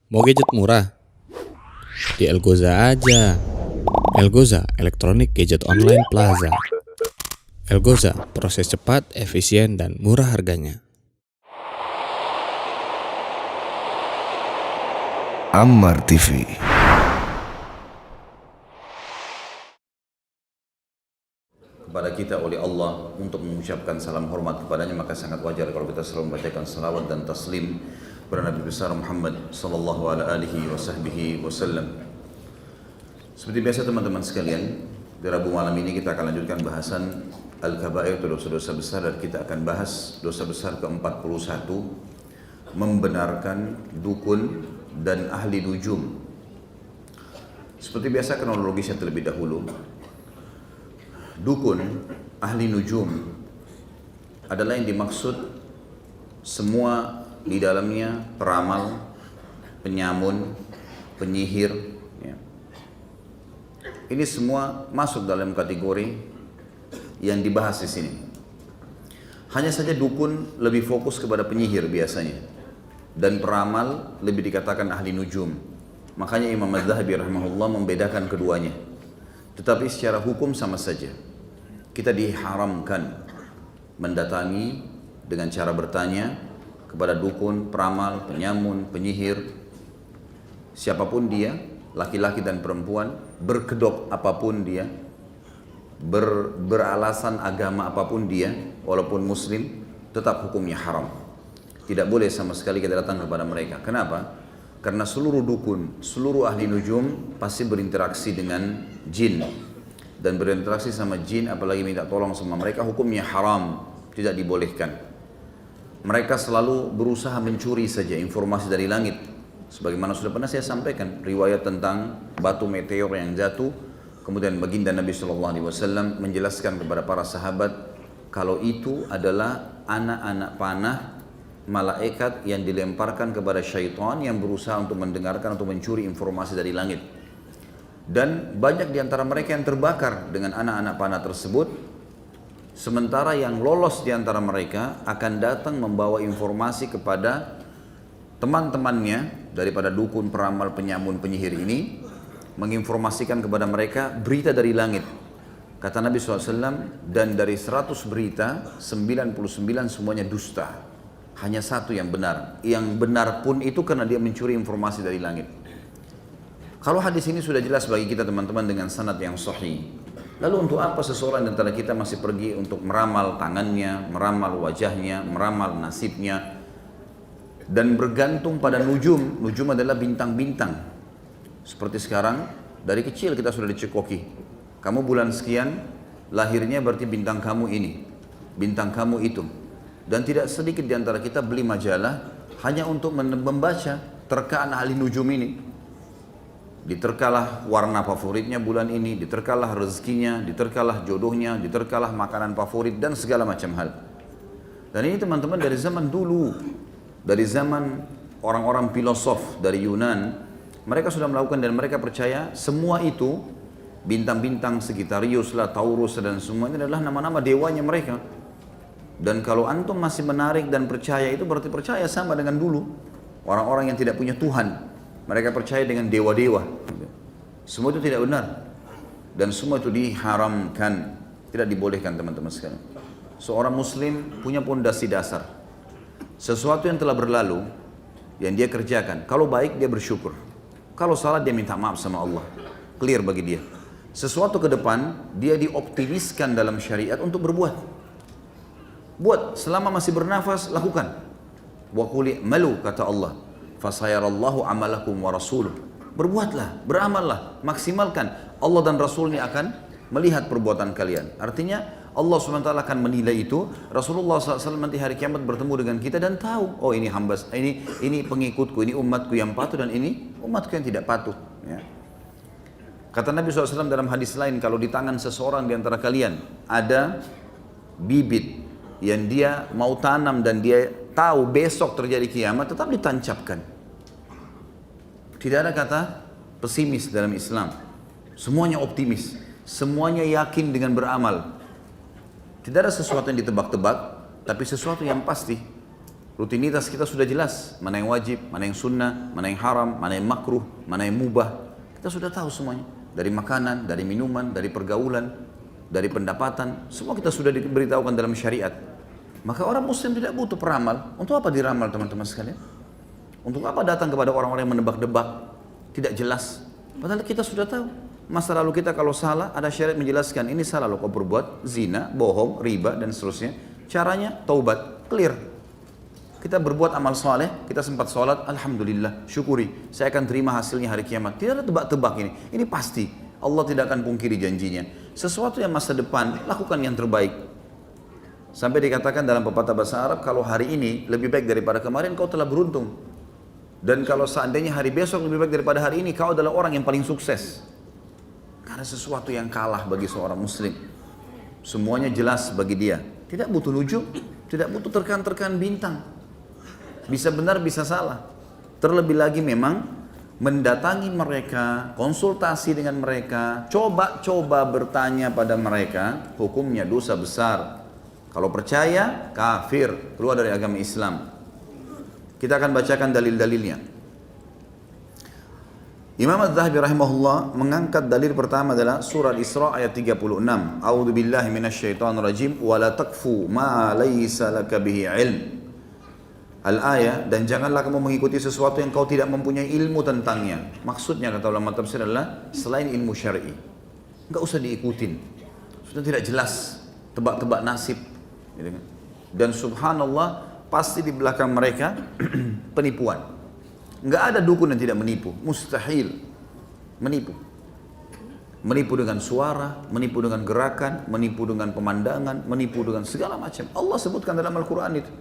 Mau gadget murah? Di Elgoza aja. Elgoza, Electronic Gadget Online Plaza. Elgoza, proses cepat, efisien, dan murah harganya. Ammar TV. Kepada kita oleh Allah untuk mengucapkan salam hormat kepadanya, maka sangat wajar kalau kita selalu membacakan salawat dan taslim kepada Nabi besar Muhammad sallallahu alaihi wasallam. Seperti biasa teman-teman sekalian, di Rabu malam ini kita akan lanjutkan bahasan Al-Kabair atau dosa-dosa besar, dan kita akan bahas dosa besar ke-41, membenarkan dukun dan ahli nujum. Seperti biasa kronologisnya terlebih dahulu. Dukun, ahli nujum adalah yang dimaksud semua di dalamnya peramal, penyamun, penyihir. Ya. Ini semua masuk dalam kategori yang dibahas di sini. Hanya saja dukun lebih fokus kepada penyihir biasanya, dan peramal lebih dikatakan ahli nujum. Makanya Imam Az-Zahabi rahimahullah membedakan keduanya. Tetapi secara hukum sama saja. Kita diharamkan mendatangi dengan cara bertanya kepada dukun, peramal, penyamun, penyihir, siapapun dia, laki-laki dan perempuan, berkedok apapun dia, beralasan agama apapun dia, walaupun muslim, tetap hukumnya haram. Tidak boleh sama sekali kita datang kepada mereka. Kenapa? Karena seluruh dukun, seluruh ahli nujum pasti berinteraksi dengan jin, dan berinteraksi sama jin, apalagi minta tolong sama mereka, hukumnya haram, tidak dibolehkan. Mereka selalu berusaha mencuri saja informasi dari langit. Sebagaimana sudah pernah saya sampaikan riwayat tentang batu meteor yang jatuh, kemudian baginda Nabi SAW menjelaskan kepada para sahabat kalau itu adalah anak-anak panah malaikat yang dilemparkan kepada syaitan yang berusaha untuk mendengarkan atau mencuri informasi dari langit. Dan banyak di antara mereka yang terbakar dengan anak-anak panah tersebut, sementara yang lolos di antara mereka akan datang membawa informasi kepada teman-temannya daripada dukun, peramal, penyamun, penyihir ini, menginformasikan kepada mereka berita dari langit. Kata Nabi SAW, dan dari 100 berita, 99 semuanya dusta. Hanya satu yang benar. Yang benar pun itu karena dia mencuri informasi dari langit. Kalau hadis ini sudah jelas bagi kita teman-teman dengan sanad yang sahih, lalu untuk apa seseorang di antara kita masih pergi untuk meramal tangannya, meramal wajahnya, meramal nasibnya, dan bergantung pada nujum? Nujum adalah bintang-bintang. Seperti sekarang, dari kecil kita sudah dicekoki. Kamu bulan sekian, lahirnya berarti bintang kamu ini, bintang kamu itu. Dan tidak sedikit di antara kita beli majalah hanya untuk membaca terkaan ahli nujum ini. Diterkalah warna favoritnya bulan ini, diterkalah rezekinya, diterkalah jodohnya, diterkalah makanan favorit, dan segala macam hal. Dan ini teman-teman dari zaman dulu, dari zaman orang-orang filosof dari Yunan, mereka sudah melakukan, dan mereka percaya semua itu, bintang-bintang Sagittarius lah, Taurus dan semuanya adalah nama-nama dewanya mereka. Dan kalau antum masih menarik dan percaya, itu berarti percaya sama dengan dulu orang-orang yang tidak punya Tuhan. Mereka percaya dengan dewa-dewa. Semua itu tidak benar. Dan semua itu diharamkan. Tidak dibolehkan teman-teman sekalian. Seorang muslim punya pondasi dasar. Sesuatu yang telah berlalu, yang dia kerjakan, kalau baik dia bersyukur. Kalau salah dia minta maaf sama Allah. Clear bagi dia. Sesuatu ke depan, dia dioptimiskan dalam syariat untuk berbuat. Buat, selama masih bernafas, lakukan. Wa qul malu, kata Allah. Fasayarallahu amalakum wa rasuluh. Berbuatlah, beramallah, maksimalkan. Allah dan Rasulnya akan melihat perbuatan kalian. Artinya Allah SWT akan menilai itu. Rasulullah SAW nanti hari kiamat bertemu dengan kita dan tahu, oh ini hamba, ini pengikutku, ini umatku yang patuh, dan ini umatku yang tidak patuh. Ya. Kata Nabi SAW dalam hadis lain, kalau di tangan seseorang di antara kalian ada bibit yang dia mau tanam dan dia tahu besok terjadi kiamat, tetap ditancapkan. Tidak ada kata pesimis dalam Islam. Semuanya optimis, semuanya yakin dengan beramal. Tidak ada sesuatu yang ditebak-tebak, tapi sesuatu yang pasti. Rutinitas kita sudah jelas, mana yang wajib, mana yang sunnah, mana yang haram, mana yang makruh, mana yang mubah. Kita sudah tahu semuanya. Dari makanan, dari minuman, dari pergaulan, dari pendapatan, semua kita sudah diberitahukan dalam syariat. Maka orang muslim tidak butuh peramal. Untuk apa diramal teman-teman sekalian? Untuk apa datang kepada orang-orang yang menebak-debak, tidak jelas? Padahal kita sudah tahu. Masa lalu kita kalau salah, ada syariat menjelaskan, ini salah loh kau berbuat, zina, bohong, riba, dan seterusnya. Caranya, taubat, clear. Kita berbuat amal soleh, kita sempat sholat, alhamdulillah, syukuri. Saya akan terima hasilnya hari kiamat. Tidak ada tebak-tebak ini pasti. Allah tidak akan pungkiri janjinya. Sesuatu yang masa depan, lakukan yang terbaik. Sampai dikatakan dalam pepatah bahasa Arab, kalau hari ini lebih baik daripada kemarin, kau telah beruntung. Dan kalau seandainya hari besok lebih baik daripada hari ini, kau adalah orang yang paling sukses. Karena sesuatu yang kalah bagi seorang muslim. Semuanya jelas bagi dia. Tidak butuh nujum, tidak butuh terkan-terkan bintang. Bisa benar, bisa salah. Terlebih lagi memang mendatangi mereka, konsultasi dengan mereka, coba-coba bertanya pada mereka, hukumnya dosa besar. Kalau percaya, kafir, keluar dari agama Islam. Kita akan bacakan dalil-dalilnya. Imam Az-Zahabi rahimahullah mengangkat dalil pertama adalah surah Isra ayat 36. A'udzu billahi minasyaitonir rajim wa la taqfu ma laysa laka bihi ilm. Al-ayah, dan janganlah kamu mengikuti sesuatu yang kau tidak mempunyai ilmu tentangnya. Maksudnya kata ulama tafsir adalah selain ilmu syar'i. Enggak usah diikutin. Sudah tidak jelas, tebak-tebak nasib. Dan subhanallah pasti di belakang mereka penipuan. Enggak ada dukun yang tidak menipu, mustahil menipu. Menipu dengan suara, menipu dengan gerakan, menipu dengan pemandangan, menipu dengan segala macam. Allah sebutkan dalam Al-Quran itu.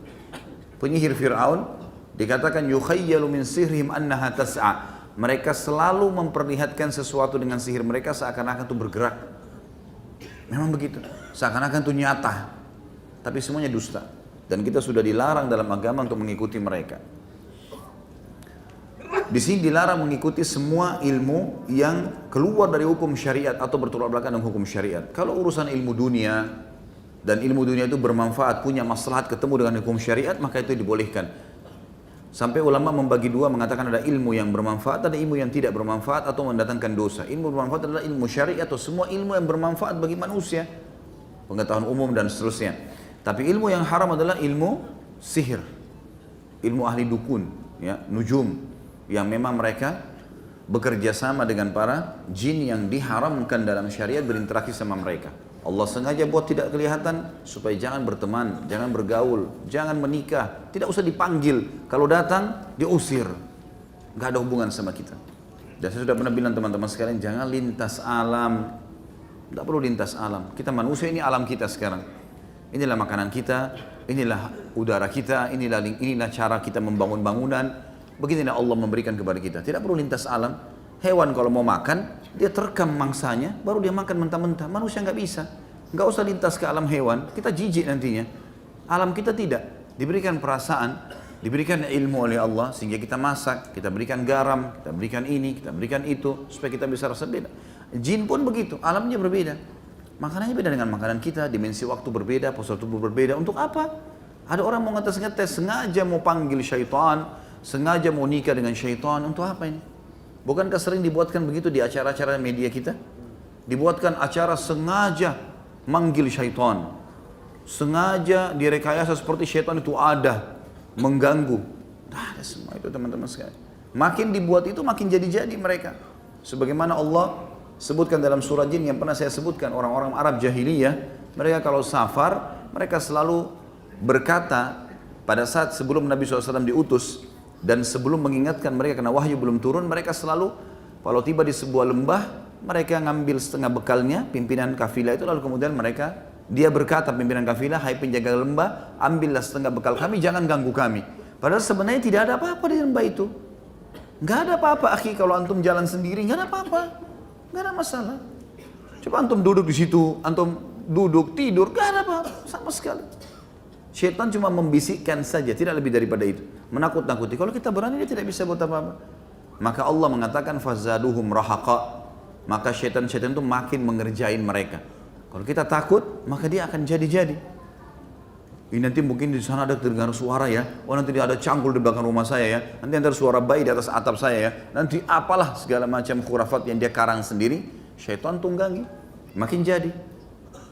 Penyihir Fir'aun dikatakan yukhayyalu min sihrihim annaha tas'a. Mereka selalu memperlihatkan sesuatu dengan sihir mereka seakan-akan itu bergerak. Memang begitu, seakan-akan itu nyata. Tapi semuanya dusta. Dan kita sudah dilarang dalam agama untuk mengikuti mereka. Di sini dilarang mengikuti semua ilmu yang keluar dari hukum syariat atau bertolak belakang dengan hukum syariat. Kalau urusan ilmu dunia dan ilmu dunia itu bermanfaat, punya maslahat ketemu dengan hukum syariat, maka itu dibolehkan. Sampai ulama membagi dua, mengatakan ada ilmu yang bermanfaat, ada ilmu yang tidak bermanfaat atau mendatangkan dosa. Ilmu bermanfaat adalah ilmu syariat atau semua ilmu yang bermanfaat bagi manusia, pengetahuan umum dan seterusnya. Tapi ilmu yang haram adalah ilmu sihir, ilmu ahli dukun, ya, nujum, yang memang mereka bekerja sama dengan para jin yang diharamkan dalam syariat berinteraksi sama mereka. Allah sengaja buat tidak kelihatan supaya jangan berteman, jangan bergaul, jangan menikah, tidak usah dipanggil. Kalau datang diusir, nggak ada hubungan sama kita. Dan saya sudah pernah bilang teman-teman sekalian, jangan lintas alam, nggak perlu lintas alam. Kita manusia, ini alam kita sekarang. Inilah makanan kita, inilah udara kita, inilah cara kita membangun bangunan. Beginilah Allah memberikan kepada kita. Tidak perlu lintas alam. Hewan kalau mau makan, dia terekam mangsanya, baru dia makan mentah-mentah. Manusia nggak bisa. Nggak usah lintas ke alam hewan. Kita jijik nantinya. Alam kita tidak. Diberikan perasaan, diberikan ilmu oleh Allah sehingga kita masak, kita berikan garam, kita berikan ini, kita berikan itu supaya kita bisa rasa beda. Jin pun begitu. Alamnya berbeda. Makanannya beda dengan makanan kita. Dimensi waktu berbeda, postur tubuh berbeda. Untuk apa? Ada orang mau ngetes-ngetes, sengaja mau panggil syaitan, sengaja mau nikah dengan syaitan. Untuk apa ini? Bukankah sering dibuatkan begitu di acara-acara media kita? Dibuatkan acara sengaja manggil syaitan, sengaja direkayasa seperti syaitan itu ada, mengganggu. Ada semua itu teman-teman sekalian. Makin dibuat itu makin jadi-jadi mereka. Sebagaimana Allah sebutkan dalam surah Jin yang pernah saya sebutkan, orang-orang Arab jahiliyah, mereka kalau safar, mereka selalu berkata pada saat sebelum Nabi SAW diutus, dan sebelum mengingatkan mereka karena wahyu belum turun, mereka selalu kalau tiba di sebuah lembah, mereka ngambil setengah bekalnya, pimpinan kafilah itu, lalu kemudian dia berkata pimpinan kafilah, hai penjaga lembah, ambillah setengah bekal kami, jangan ganggu kami. Padahal sebenarnya tidak ada apa-apa di lembah itu. Nggak ada apa-apa, akhi, kalau antum jalan sendiri, nggak ada apa-apa, nggak ada masalah. Coba antum duduk di situ, antum duduk, tidur, nggak ada apa-apa, sama sekali. Syaitan cuma membisikkan saja, tidak lebih daripada itu. Menakut-nakuti. Kalau kita berani, dia tidak bisa buat apa-apa. Maka Allah mengatakan fazaduhum rahaqa. Maka syaitan-syaitan itu makin mengerjain mereka. Kalau kita takut, maka dia akan jadi-jadi. Ini nanti mungkin di sana ada terdengar suara ya. Oh nanti ada cangkul di belakang rumah saya ya. Nanti ada suara bayi di atas atap saya ya. Nanti apalah segala macam khurafat yang dia karang sendiri. Syaitan tunggangi. Makin jadi.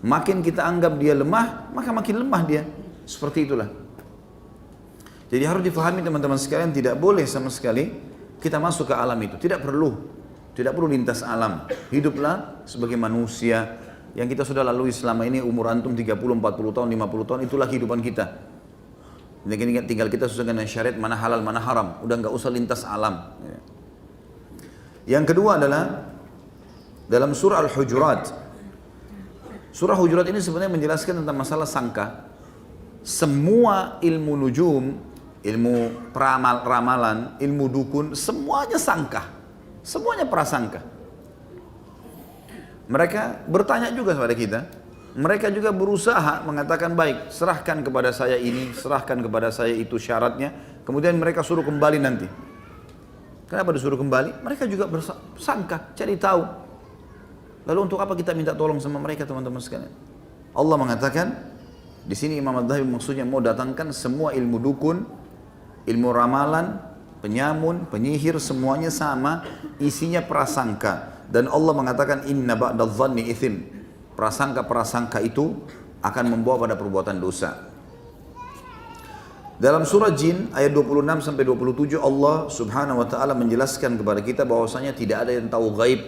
Makin kita anggap dia lemah, maka makin lemah dia. Seperti itulah. Jadi harus difahami teman-teman sekalian, tidak boleh sama sekali kita masuk ke alam itu. Tidak perlu. Tidak perlu lintas alam. Hiduplah sebagai manusia yang kita sudah lalui selama ini, umur antum 30, 40 tahun, 50 tahun, itulah kehidupan kita. Tinggal kita sesuai dengan syariat mana halal, mana haram. Udah nggak usah lintas alam. Yang kedua adalah dalam surah Al-Hujurat. Surah Hujurat ini sebenarnya menjelaskan tentang masalah sangka. Semua ilmu nujum, ilmu ramalan, ilmu dukun, semuanya sangka. Semuanya prasangka. Mereka bertanya juga kepada kita. Mereka juga berusaha mengatakan baik, serahkan kepada saya ini, serahkan kepada saya itu syaratnya. Kemudian mereka suruh kembali nanti. Kenapa disuruh kembali? Mereka juga bersangka, cari tahu. Lalu untuk apa kita minta tolong sama mereka teman-teman sekalian? Allah mengatakan, di sini Imam Adz-Dzahabi maksudnya mau datangkan semua ilmu dukun, ilmu ramalan, penyamun, penyihir, semuanya sama, isinya prasangka. Dan Allah mengatakan inna ba'dadh-dhanni itsm. Prasangka-prasangka itu akan membawa pada perbuatan dosa. Dalam surah Jin ayat 26 sampai 27 Allah Subhanahu wa taala menjelaskan kepada kita bahwasanya tidak ada yang tahu gaib.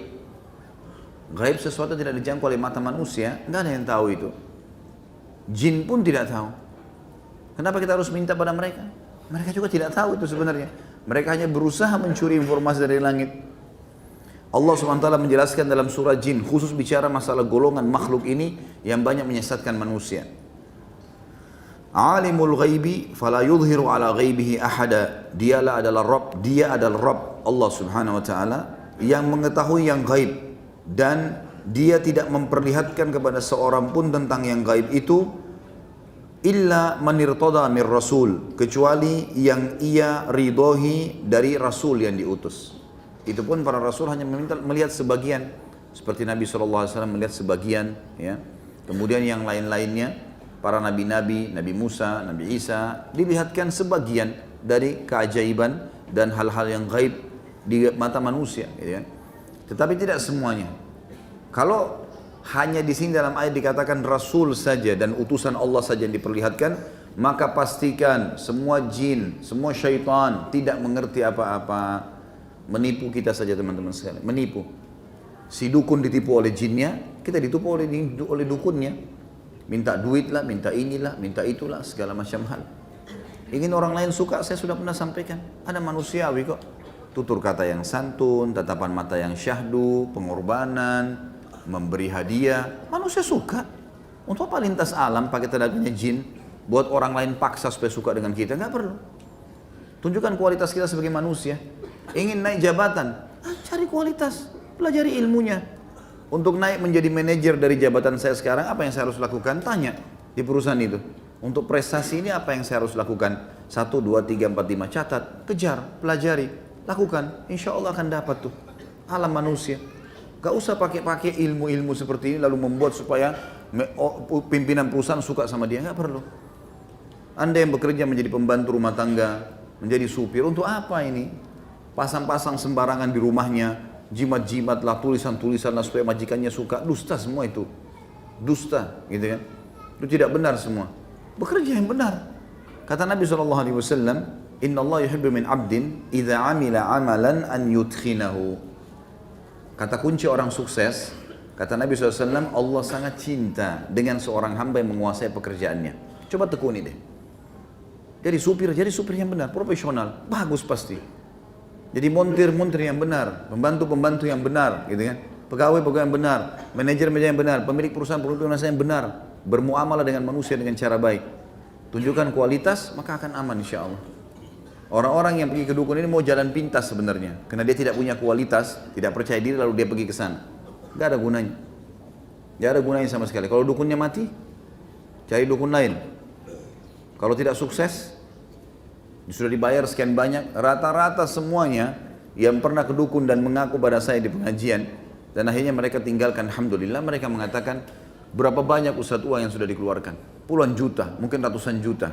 Gaib sesuatu tidak dijangkau oleh mata manusia, enggak ada yang tahu itu. Jin pun tidak tahu. Kenapa kita harus minta pada mereka? Mereka juga tidak tahu itu sebenarnya. Mereka hanya berusaha mencuri informasi dari langit. Allah SWT menjelaskan dalam surah Jin, khusus bicara masalah golongan makhluk ini yang banyak menyesatkan manusia. Alimul ghaibi fala yudhiru ala ghaibihi ahada. Dialah adalah Rabb, dia adalah Rabb Allah Subhanahu wa taala yang mengetahui yang gaib dan dia tidak memperlihatkan kepada seorang pun tentang yang gaib itu illa man irtada mir rasul, kecuali yang ia ridhoi dari rasul yang diutus. Itu pun para rasul hanya melihat sebagian, seperti Nabi SAW melihat sebagian, ya. Kemudian yang lain-lainnya, para nabi-nabi, Nabi Musa, Nabi Isa, dilihatkan sebagian dari keajaiban dan hal-hal yang gaib di mata manusia, gitu kan. Tetapi tidak semuanya. Kalau hanya di sini dalam ayat dikatakan rasul saja dan utusan Allah saja yang diperlihatkan, maka pastikan semua jin, semua syaitan tidak mengerti apa-apa. Menipu kita saja teman-teman sekalian, menipu. Si dukun ditipu oleh jinnya, kita ditipu oleh dukunnya. Minta duit lah, minta inilah, minta itulah, segala macam hal. Ingin orang lain suka, saya sudah pernah sampaikan. Ada manusiawi kok. Tutur kata yang santun, tatapan mata yang syahdu, pengorbanan, memberi hadiah. Manusia suka. Untuk apa lintas alam pakai tandanya jin? Buat orang lain paksa supaya suka dengan kita, nggak perlu. Tunjukkan kualitas kita sebagai manusia. Ingin naik jabatan, cari kualitas, pelajari ilmunya. Untuk naik menjadi manajer dari jabatan saya sekarang, apa yang saya harus lakukan? Tanya di perusahaan itu. Untuk prestasi ini apa yang saya harus lakukan? 1, 2, 3, 4, 5, catat, kejar, pelajari, lakukan. Insya Allah akan dapat tuh. Alam manusia. Gak usah pakai ilmu-ilmu seperti ini lalu membuat supaya pimpinan perusahaan suka sama dia, gak perlu. Anda yang bekerja menjadi pembantu rumah tangga, menjadi supir, untuk apa ini? Pasang-pasang sembarangan di rumahnya, jimat-jimat lah, tulisan-tulisan lah supaya majikannya suka, dusta semua itu. Dusta, gitu kan. Itu tidak benar semua. Bekerja yang benar. Kata Nabi SAW, Inna Allah yuhibbu min abdin, idha amila amalan an yudkhinahu. Kata kunci orang sukses, kata Nabi SAW, Allah sangat cinta dengan seorang hamba yang menguasai pekerjaannya. Coba tekuni deh. Jadi supir yang benar, profesional, bagus pasti. Jadi montir yang benar, pembantu yang benar, gitu kan? Pegawai yang benar, manajer yang benar, pemilik perusahaan yang benar, bermuamalah dengan manusia dengan cara baik. Tunjukkan kualitas, maka akan aman insya Allah. Orang-orang yang pergi ke dukun ini mau jalan pintas sebenarnya, karena dia tidak punya kualitas, tidak percaya diri lalu dia pergi ke sana. Gak ada gunanya. Gak ada gunanya sama sekali. Kalau dukunnya mati, cari dukun lain. Kalau tidak sukses, sudah dibayar sekian banyak, rata-rata semuanya yang pernah ke dukun dan mengaku pada saya di pengajian dan akhirnya mereka tinggalkan, alhamdulillah mereka mengatakan Berapa banyak ustadz uang yang sudah dikeluarkan? Puluhan juta, mungkin ratusan juta.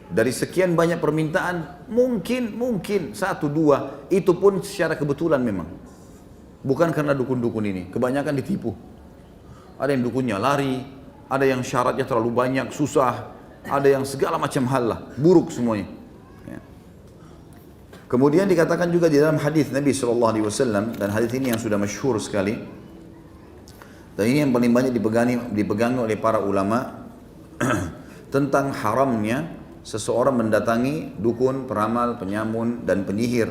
Dari sekian banyak permintaan, mungkin satu dua, itu pun secara kebetulan memang. Bukan karena dukun-dukun ini, kebanyakan ditipu. Ada yang dukunnya lari, ada yang syaratnya terlalu banyak, susah, ada yang segala macam hal lah, buruk semuanya. Ya. Kemudian dikatakan juga di dalam hadis Nabi SAW, dan hadis ini yang sudah masyhur sekali, dan ini yang paling banyak dipegang oleh para ulama, tentang haramnya seseorang mendatangi dukun, peramal, penyamun, dan penyihir.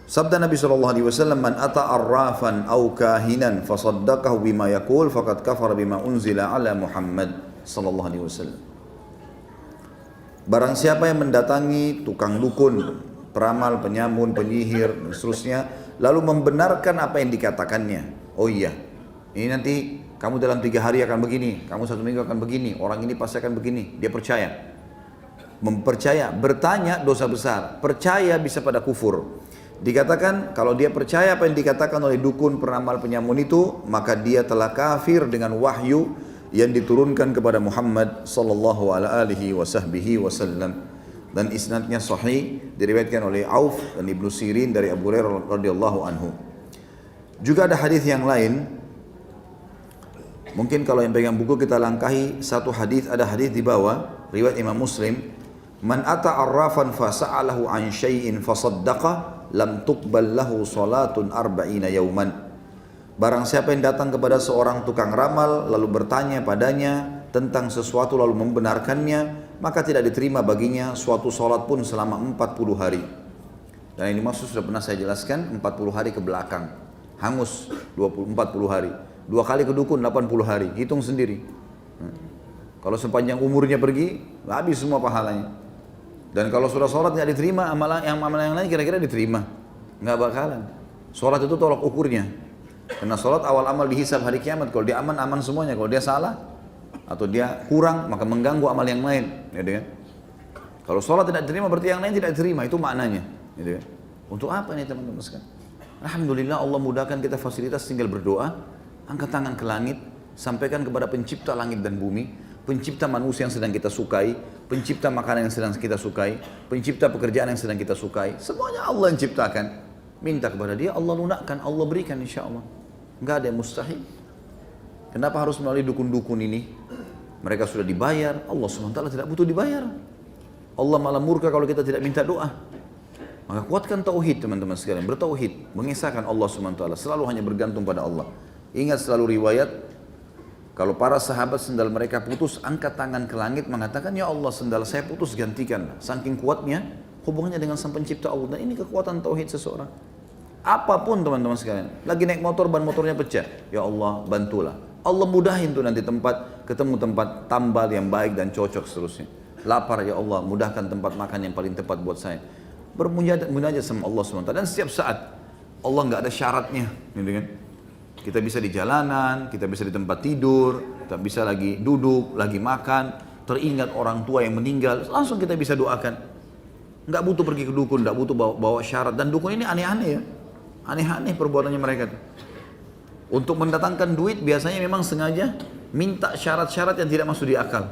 Sabda Nabi SAW, "Man ata arrafan aw kahinan fasaddaqahu bima yaqul faqad kafara bima unzila ala Muhammad sallallahu alaihi wasallam." Barang siapa yang mendatangi tukang dukun, peramal, penyamun, penyihir, dan seterusnya, lalu membenarkan apa yang dikatakannya. Oh iya, ini nanti kamu dalam 3 hari akan begini, kamu 1 minggu akan begini, orang ini pasti akan begini. Dia percaya. Mempercaya, bertanya dosa besar, percaya bisa pada kufur. Dikatakan kalau dia percaya apa yang dikatakan oleh dukun, peramal, penyamun itu, maka dia telah kafir dengan wahyu yang diturunkan kepada Muhammad sallallahu alaihi wasallam. Dan isnadnya sahih, diriwayatkan oleh Auf dan Ibnu Sirin dari Abu Hurairah radhiyallahu anhu. Juga ada hadis yang lain. Mungkin kalau yang pegang buku kita langkahi satu hadis, ada hadis di bawah riwayat Imam Muslim, "Man ata arrafan fasa'alahu an syai'in fasaddaqa lam tuqbal lahu salatun arba'ina yauman." Barang siapa yang datang kepada seorang tukang ramal lalu bertanya padanya tentang sesuatu lalu membenarkannya, maka tidak diterima baginya suatu salat pun selama 40 hari. Dan ini maksud sudah pernah saya jelaskan, 40 hari ke belakang, hangus 40 hari. 2 kali ke dukun 80 hari, hitung sendiri. Kalau sepanjang umurnya pergi, habis semua pahalanya. Dan kalau sudah sholat tidak diterima, amalan yang lain kira-kira diterima, nggak bakalan. Sholat itu tolak ukurnya. Karena sholat awal amal dihisab hari kiamat. Kalau dia aman, aman semuanya. Kalau dia salah atau dia kurang, maka mengganggu amal yang lain. Gitu kan? Kalau sholat tidak diterima, berarti yang lain tidak diterima. Itu maknanya. Gitu kan? Untuk apa ini teman-teman sekalian? Alhamdulillah Allah mudahkan kita fasilitas, tinggal berdoa, angkat tangan ke langit, sampaikan kepada pencipta langit dan bumi, pencipta manusia yang sedang kita sukai, pencipta makanan yang sedang kita sukai, pencipta pekerjaan yang sedang kita sukai, semuanya Allah yang ciptakan. Minta kepada dia, Allah lunakkan, Allah berikan insya Allah. Enggak ada yang mustahil. Kenapa harus melalui dukun-dukun ini? Mereka sudah dibayar, Allah SWT tidak butuh dibayar. Allah malah murka kalau kita tidak minta doa. Maka kuatkan tauhid teman-teman sekalian, bertauhid, mengisahkan Allah SWT, selalu hanya bergantung pada Allah. Ingat selalu riwayat, kalau para sahabat sendal mereka putus, angkat tangan ke langit mengatakan, ya Allah sendal saya putus, gantikan. Saking kuatnya hubungannya dengan sang pencipta Allah. Dan ini kekuatan tauhid seseorang. Apapun teman-teman sekalian, lagi naik motor, ban motornya pecah, ya Allah bantulah. Allah mudahin tuh nanti ketemu tempat tambal yang baik dan cocok seterusnya. Lapar, ya Allah mudahkan tempat makan yang paling tepat buat saya. Bermunajat sama Allah SWT. Dan setiap saat Allah nggak ada syaratnya, gitu kan? Kita bisa di jalanan, kita bisa di tempat tidur, kita bisa lagi duduk, lagi makan, teringat orang tua yang meninggal, langsung kita bisa doakan. Nggak butuh pergi ke dukun, nggak butuh bawa syarat. Dan dukun ini aneh-aneh ya, aneh-aneh perbuatannya mereka tuh. Untuk mendatangkan duit biasanya memang sengaja minta syarat-syarat yang tidak masuk di akal.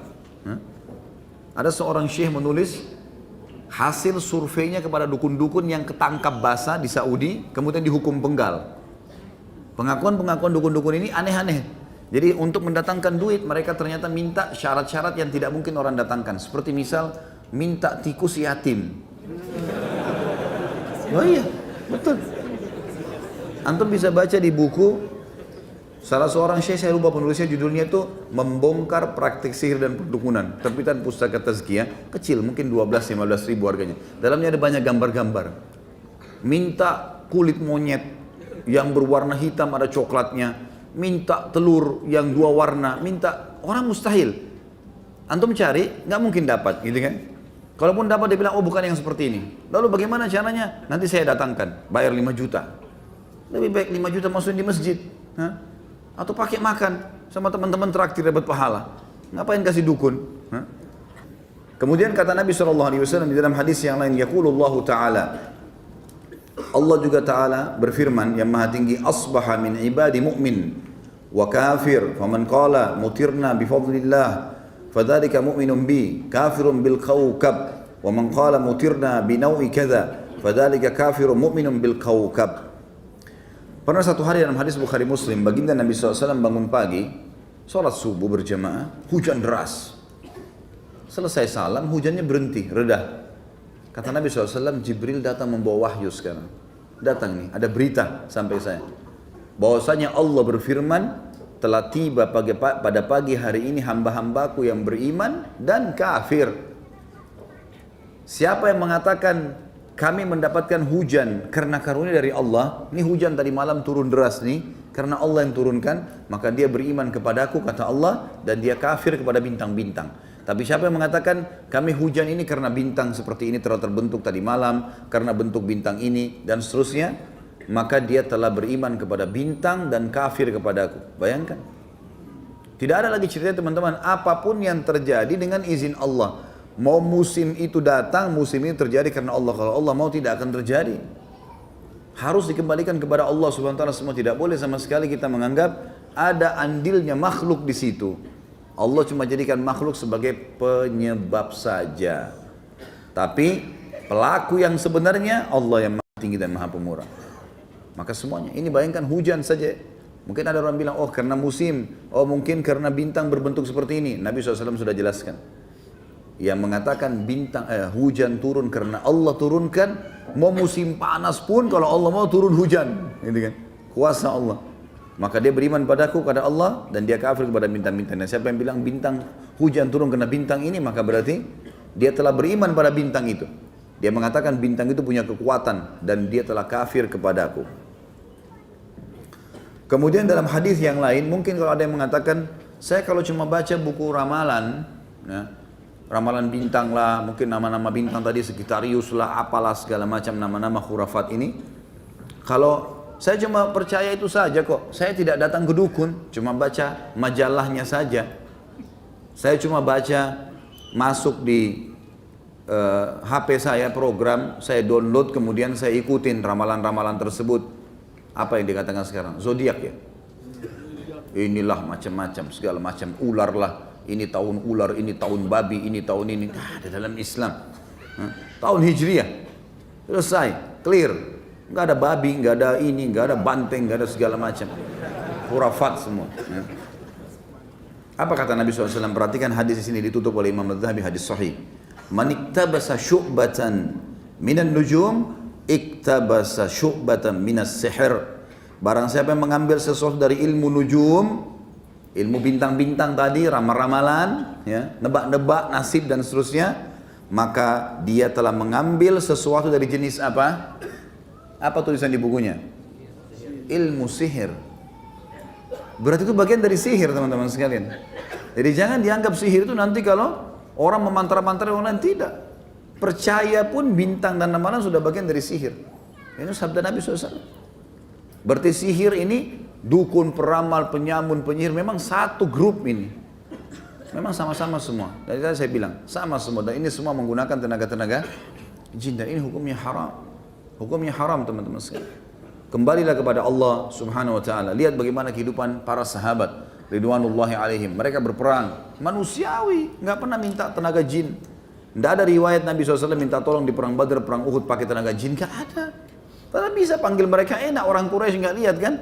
Ada seorang syekh menulis hasil surveinya kepada dukun-dukun yang ketangkap basah di Saudi, kemudian dihukum penggal. Pengakuan-pengakuan dukun-dukun ini aneh-aneh. Jadi untuk mendatangkan duit mereka ternyata minta syarat-syarat yang tidak mungkin orang datangkan. Seperti misal minta tikus yatim. Oh iya, betul. Antum bisa baca di buku salah seorang syekh, saya lupa penulisnya, judulnya itu Membongkar Praktik Sihir dan Perdukunan. Terbitan Pustaka Tazkiyah, kecil, mungkin 12-15 ribu harganya. Dalamnya ada banyak gambar-gambar. Minta kulit monyet yang berwarna hitam ada coklatnya, minta telur yang 2 warna, minta, orang mustahil. Antum cari, nggak mungkin dapat, gitu kan? Kalaupun dapat dia bilang, oh bukan yang seperti ini. Lalu bagaimana caranya? Nanti saya datangkan, bayar 5 juta. Lebih baik 5 juta masukin di masjid. Atau pakai makan sama teman-teman traktir dapat pahala. Ngapain kasih dukun? Kemudian kata Nabi SAW di dalam hadis yang lain, yaqulullahu ta'ala, Allah juga ta'ala berfirman yang maha tinggi, asbaha min ibadi mu'min wa kafir. Faman qala mutirna bi fadlillah fadzalika mu'minun bi kafirun bil kawkab. Wa man qala mutirna bi naw'i kadza fadzalika kafirun mu'minun bil kawkab. Pernah satu hari dalam hadis Bukhari Muslim, baginda Nabi SAW bangun pagi, sholat subuh berjamaah, hujan deras. Selesai salam, hujannya berhenti, reda. Kata Nabi SAW, Jibril datang membawa wahyu sekarang. Datang nih, ada berita sampai saya. Bahwasanya Allah berfirman, telah tiba pada pagi hari ini hamba-hambaku yang beriman dan kafir. Siapa yang mengatakan kami mendapatkan hujan karena karunia dari Allah, ini hujan tadi malam turun deras nih, karena Allah yang turunkan, maka dia beriman kepadaku, kata Allah, dan dia kafir kepada bintang-bintang. Tapi siapa yang mengatakan kami hujan ini karena bintang seperti ini telah terbentuk tadi malam, karena bentuk bintang ini, dan seterusnya, maka dia telah beriman kepada bintang dan kafir kepadaku. Bayangkan. Tidak ada lagi ceritanya teman-teman, apapun yang terjadi dengan izin Allah. Mau musim itu datang, musim ini terjadi karena Allah. Kalau Allah mau tidak akan terjadi. Harus dikembalikan kepada Allah Subhanahu wa taala semua. Tidak boleh sama sekali kita menganggap ada andilnya makhluk di situ. Allah cuma jadikan makhluk sebagai penyebab saja. Tapi pelaku yang sebenarnya Allah yang Maha Tinggi dan Maha Pemurah. Maka semuanya. Ini bayangkan hujan saja. Mungkin ada orang bilang, oh karena musim, oh mungkin karena bintang berbentuk seperti ini. Nabi SAW sudah jelaskan. Yang mengatakan hujan turun karena Allah turunkan, mau musim panas pun kalau Allah mau turun hujan, gitu kan? Kuasa Allah. Maka dia beriman padaku, kepada Allah, dan dia kafir kepada bintang-bintang. Dan siapa yang bilang bintang hujan turun karena bintang ini, maka berarti dia telah beriman pada bintang itu. Dia mengatakan bintang itu punya kekuatan dan dia telah kafir kepadaku. Kemudian dalam hadis yang lain, mungkin kalau ada yang mengatakan, saya kalau cuma baca buku ramalan, ya, ramalan bintang lah, mungkin nama-nama bintang tadi, Sagittarius lah, apalah segala macam nama-nama khurafat ini. Kalau saya cuma percaya itu saja kok, saya tidak datang ke dukun, cuma baca majalahnya saja. Saya cuma baca, masuk di HP saya program, saya download, kemudian saya ikutin ramalan-ramalan tersebut. Apa yang dikatakan sekarang? Zodiak ya? Inilah macam-macam, segala macam, ular lah. Ini tahun ular, ini tahun babi, ini tahun ini. Ada dalam Islam. Tahun Hijriah. Selesai, clear. Enggak ada babi, enggak ada ini, enggak ada banteng, enggak ada segala macam. Khurafat semua. Apa kata Nabi SAW? Perhatikan hadis di sini ditutup oleh Imam Al-Zahabi, hadis sahih. Man iktabasa syu'batan minan nujum, iktabasa syu'batan minas sihir. Barang siapa yang mengambil sesuatu dari ilmu nujum, ilmu bintang-bintang tadi, ramal-ramalan, ya, nebak-nebak nasib dan seterusnya, maka dia telah mengambil sesuatu dari jenis apa? Apa tulisan di bukunya? Ilmu sihir. Berarti itu bagian dari sihir, teman-teman sekalian. Jadi jangan dianggap sihir itu nanti kalau orang memantra-mantra orang lain, tidak. Percaya pun bintang dan ramalan sudah bagian dari sihir. Ini sabda Nabi SAW. Berarti sihir ini, dukun, peramal, penyamun, penyihir, memang satu grup ini. Memang sama-sama semua. Dari tadi saya bilang, sama semua. Dan ini semua menggunakan tenaga-tenaga jin. Dan ini hukumnya haram. Hukumnya haram, teman-teman sekalian. Kembalilah kepada Allah Subhanahu wa taala. Lihat bagaimana kehidupan para sahabat ridwanullahi alaihim. Mereka berperang manusiawi, enggak pernah minta tenaga jin. Enggak ada riwayat Nabi SAW minta tolong di perang Badar, perang Uhud pakai tenaga jin, enggak ada. Padahal bisa panggil mereka enak, orang Quraisy enggak lihat kan?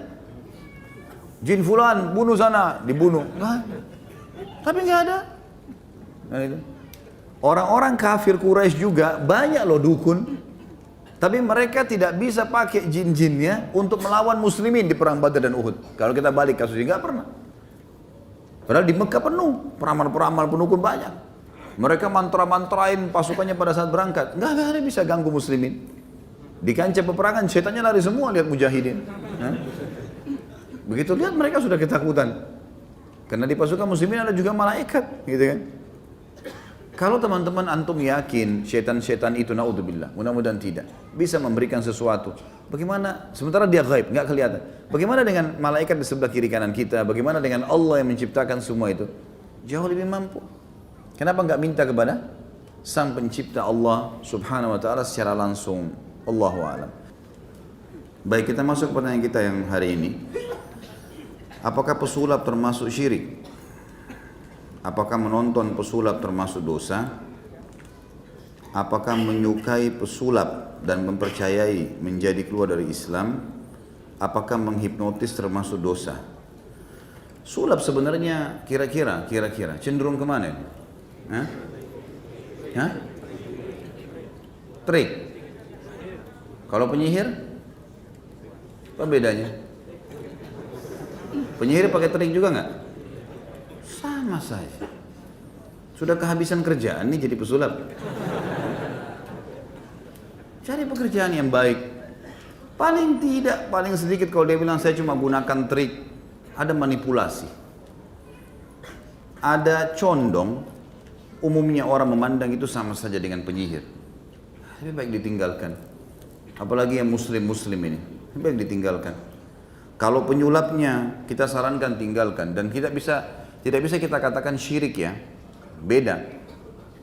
Jin fulan bunuh sana, dibunuh. Enggak. Tapi enggak ada. Nah, itu. Orang-orang kafir Quraisy juga banyak loh dukun. Tapi mereka tidak bisa pakai jin-jinnya untuk melawan muslimin di perang Badar dan Uhud. Kalau kita balik kasusnya, nggak pernah. Padahal di Mekah penuh, peramal-peramal pendukun banyak. Mereka mantra-mantrain pasukannya pada saat berangkat. Nggak ada yang bisa ganggu muslimin. Di kancah peperangan, setannya lari semua lihat mujahidin. Begitu lihat mereka sudah ketakutan. Karena di pasukan muslimin ada juga malaikat, gitu kan. Kalau teman-teman antum yakin syaitan-syaitan itu, naudzubillah, mudah-mudahan tidak, bisa memberikan sesuatu. Bagaimana? Sementara dia gaib, nggak kelihatan. Bagaimana dengan malaikat di sebelah kiri kanan kita? Bagaimana dengan Allah yang menciptakan semua itu? Jauh lebih mampu. Kenapa nggak minta kepada Sang Pencipta Allah Subhanahu wa Ta'ala secara langsung? Allahu a'lam. Baik, kita masuk ke pertanyaan kita yang hari ini. Apakah pesulap termasuk syirik? Apakah menonton pesulap termasuk dosa? Apakah menyukai pesulap dan mempercayai menjadi keluar dari Islam? Apakah menghipnotis termasuk dosa? Sulap sebenarnya kira-kira cenderung kemana? Hah? Hah? Trik. Kalau penyihir, apa bedanya? Penyihir pakai trik juga nggak? Sama saja. Sudah kehabisan kerjaan nih jadi pesulap. Cari pekerjaan yang baik. Paling sedikit kalau dia bilang saya cuma gunakan trik, ada manipulasi. Ada condong, umumnya orang memandang itu sama saja dengan penyihir. Lebih baik ditinggalkan. Apalagi yang muslim ini, lebih baik ditinggalkan. Kalau penyulapnya kita sarankan tinggalkan, dan tidak bisa kita katakan syirik ya. Beda.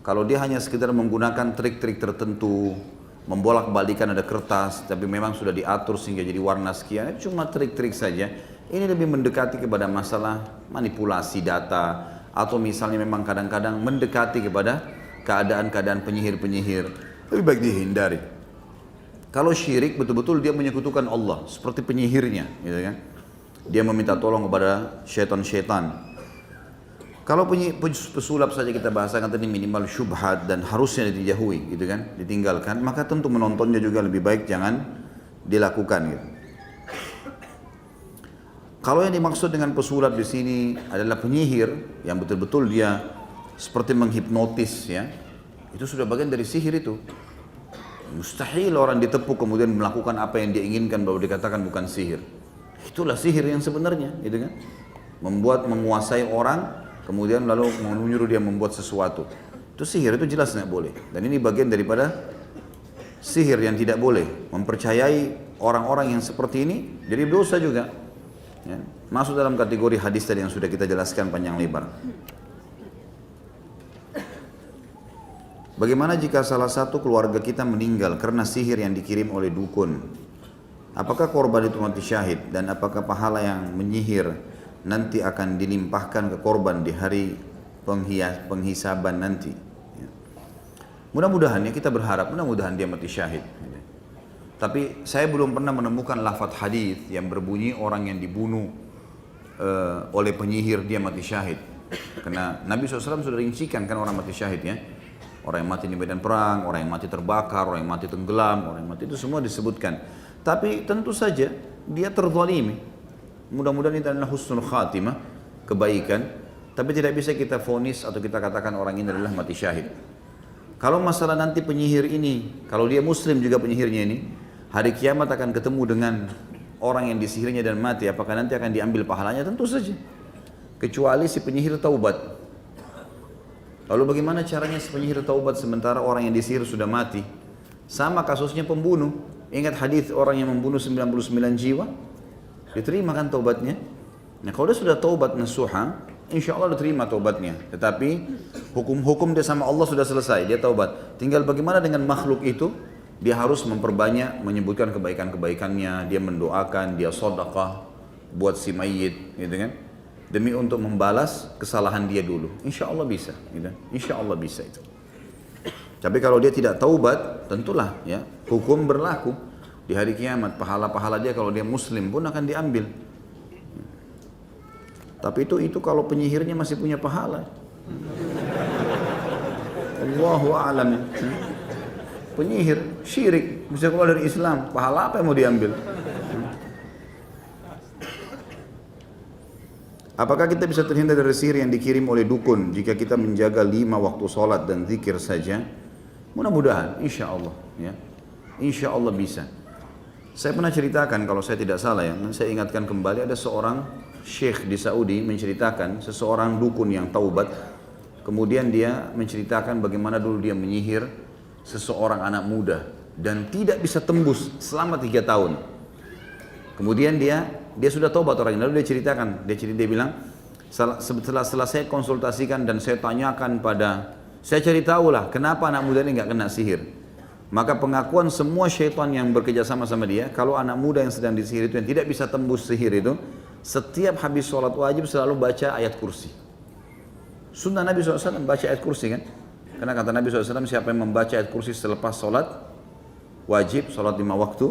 Kalau dia hanya sekedar menggunakan trik-trik tertentu, membolak-balikan ada kertas, tapi memang sudah diatur sehingga jadi warna sekian, itu cuma trik-trik saja. Ini lebih mendekati kepada masalah manipulasi data, atau misalnya memang kadang-kadang mendekati kepada keadaan-keadaan penyihir-penyihir. Lebih baik dihindari. Kalau syirik betul-betul dia menyekutukan Allah, seperti penyihirnya, gitu kan? Dia meminta tolong kepada syaitan-syaitan. Kalau pesulap saja kita bahasakan tadi minimal syubhat dan harusnya dijauhi, gitu kan, ditinggalkan, maka tentu menontonnya juga lebih baik jangan dilakukan, gitu. Kalau yang dimaksud dengan pesulap di sini adalah penyihir yang betul-betul dia seperti menghipnotis, ya, itu sudah bagian dari sihir itu. Mustahil orang ditepuk kemudian melakukan apa yang dia inginkan baru dikatakan bukan sihir. Itulah sihir yang sebenarnya, gitu kan, menguasai orang. Kemudian lalu menyuruh dia membuat sesuatu. Itu sihir, itu jelas tidak boleh. Dan ini bagian daripada sihir yang tidak boleh. Mempercayai orang-orang yang seperti ini, jadi dosa juga. Ya, masuk dalam kategori hadis tadi yang sudah kita jelaskan panjang lebar. Bagaimana jika salah satu keluarga kita meninggal karena sihir yang dikirim oleh dukun? Apakah korban itu mati syahid? Dan apakah pahala yang menyihir nanti akan dilimpahkan ke korban di hari penghisaban nanti? Ya. Mudah-mudahan ya, kita berharap mudah-mudahan dia mati syahid. Tapi saya belum pernah menemukan lafaz hadis yang berbunyi orang yang dibunuh oleh penyihir dia mati syahid. Karena Nabi SAW sudah rincikan kan orang mati syahid ya. Orang yang mati di medan perang, orang yang mati terbakar, orang yang mati tenggelam, orang yang mati itu semua disebutkan. Tapi tentu saja dia terzalimi. Mudah-mudahan itu adalah husnul khatimah, kebaikan. Tapi tidak bisa kita vonis atau kita katakan orang ini adalah mati syahid. Kalau masalah nanti penyihir ini, kalau dia muslim juga penyihirnya ini, hari kiamat akan ketemu dengan orang yang disihirnya dan mati, apakah nanti akan diambil pahalanya? Tentu saja. Kecuali si penyihir taubat. Lalu bagaimana caranya si penyihir taubat sementara orang yang disihir sudah mati? Sama kasusnya pembunuh. Ingat hadis orang yang membunuh 99 jiwa? Diterima kan taubatnya? Nah kalau dia sudah taubat nasuha, insya Allah diterima taubatnya. Tetapi hukum-hukum dia sama Allah sudah selesai, dia taubat. Tinggal bagaimana dengan makhluk itu? Dia harus memperbanyak menyebutkan kebaikan-kebaikannya, dia mendoakan, dia sedekah buat si mayit, gitu kan? Demi untuk membalas kesalahan dia dulu. Insya Allah bisa, gitu. Insya Allah bisa itu. Tapi kalau dia tidak taubat, tentulah ya hukum berlaku di hari kiamat. Pahala-pahala dia kalau dia muslim pun akan diambil. Tapi itu kalau penyihirnya masih punya pahala. Allahu a'lam. Penyihir syirik bisa keluar dari Islam, pahala apa yang mau diambil? Apakah kita bisa terhindar dari sihir yang dikirim oleh dukun jika kita menjaga 5 waktu sholat dan zikir saja? Mudah-mudahan, insya Allah, ya, insya Allah bisa. Saya pernah ceritakan kalau saya tidak salah ya, saya ingatkan kembali ada seorang syekh di Saudi menceritakan seseorang dukun yang taubat, kemudian dia menceritakan bagaimana dulu dia menyihir seseorang anak muda dan tidak bisa tembus selama 3 tahun. Kemudian dia sudah taubat orang ini, lalu dia ceritakan, dia bilang, setelah saya konsultasikan dan saya tanyakan saya cari tahulah kenapa anak muda ini nggak kena sihir. Maka pengakuan semua syaitan yang bekerja sama dia, kalau anak muda yang sedang disihir itu yang tidak bisa tembus sihir itu, setiap habis sholat wajib selalu baca ayat kursi. Sunnah Nabi SAW baca ayat kursi kan? Karena kata Nabi SAW, siapa yang membaca ayat kursi selepas sholat wajib, sholat 5 waktu,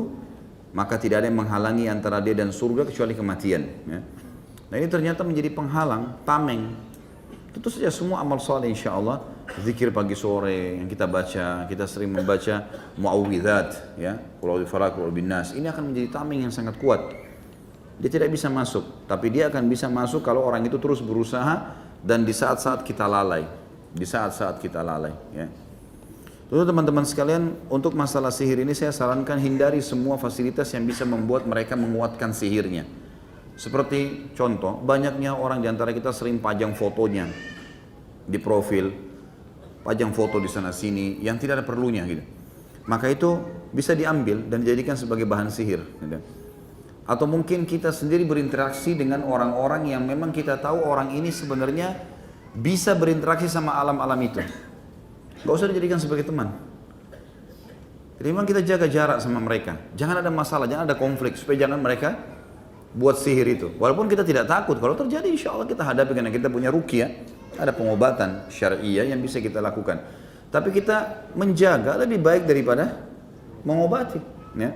maka tidak ada yang menghalangi antara dia dan surga kecuali kematian. Ya. Nah ini ternyata menjadi penghalang, tameng. Tentu saja semua amal soleh insya Allah, zikir pagi sore yang kita baca, kita sering membaca muawwidzat, ya, qul a'udzu birabbil falaq, qul a'udzu birabbin nas. Ini akan menjadi tameng yang sangat kuat. Dia tidak bisa masuk, tapi dia akan bisa masuk kalau orang itu terus berusaha dan di saat-saat kita lalai, di saat-saat kita lalai. Ya. Lalu teman-teman sekalian, untuk masalah sihir ini saya sarankan hindari semua fasilitas yang bisa membuat mereka menguatkan sihirnya. Seperti contoh, banyaknya orang diantara kita sering pajang fotonya di profil, pajang foto di sana sini yang tidak ada perlunya gitu. Maka itu bisa diambil dan dijadikan sebagai bahan sihir. Gitu. Atau mungkin kita sendiri berinteraksi dengan orang-orang yang memang kita tahu orang ini sebenarnya bisa berinteraksi sama alam-alam itu. Gak usah dijadikan sebagai teman. Jadi memang kita jaga jarak sama mereka. Jangan ada masalah, jangan ada konflik, supaya jangan mereka buat sihir itu. Walaupun kita tidak takut, kalau terjadi insya Allah kita hadapi karena kita punya ruqyah, ada pengobatan syariah yang bisa kita lakukan. Tapi kita menjaga lebih baik daripada mengobati. Ya.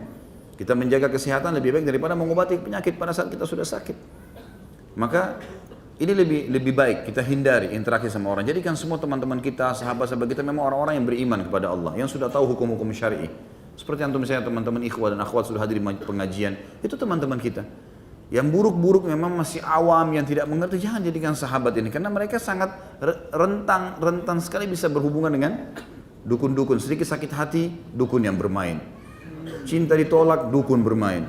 Kita menjaga kesehatan lebih baik daripada mengobati penyakit pada saat kita sudah sakit. Maka ini lebih baik kita hindari interaksi sama orang. Jadikan semua teman-teman kita, sahabat-sahabat kita memang orang-orang yang beriman kepada Allah, yang sudah tahu hukum-hukum syar'i. Seperti antum misalnya teman-teman ikhwah dan akhwat sudah hadir di pengajian, itu teman-teman kita. Yang buruk-buruk memang masih awam, yang tidak mengerti, jangan jadikan sahabat ini. Karena mereka sangat rentan sekali bisa berhubungan dengan dukun-dukun. Sedikit sakit hati, dukun yang bermain. Cinta ditolak, dukun bermain.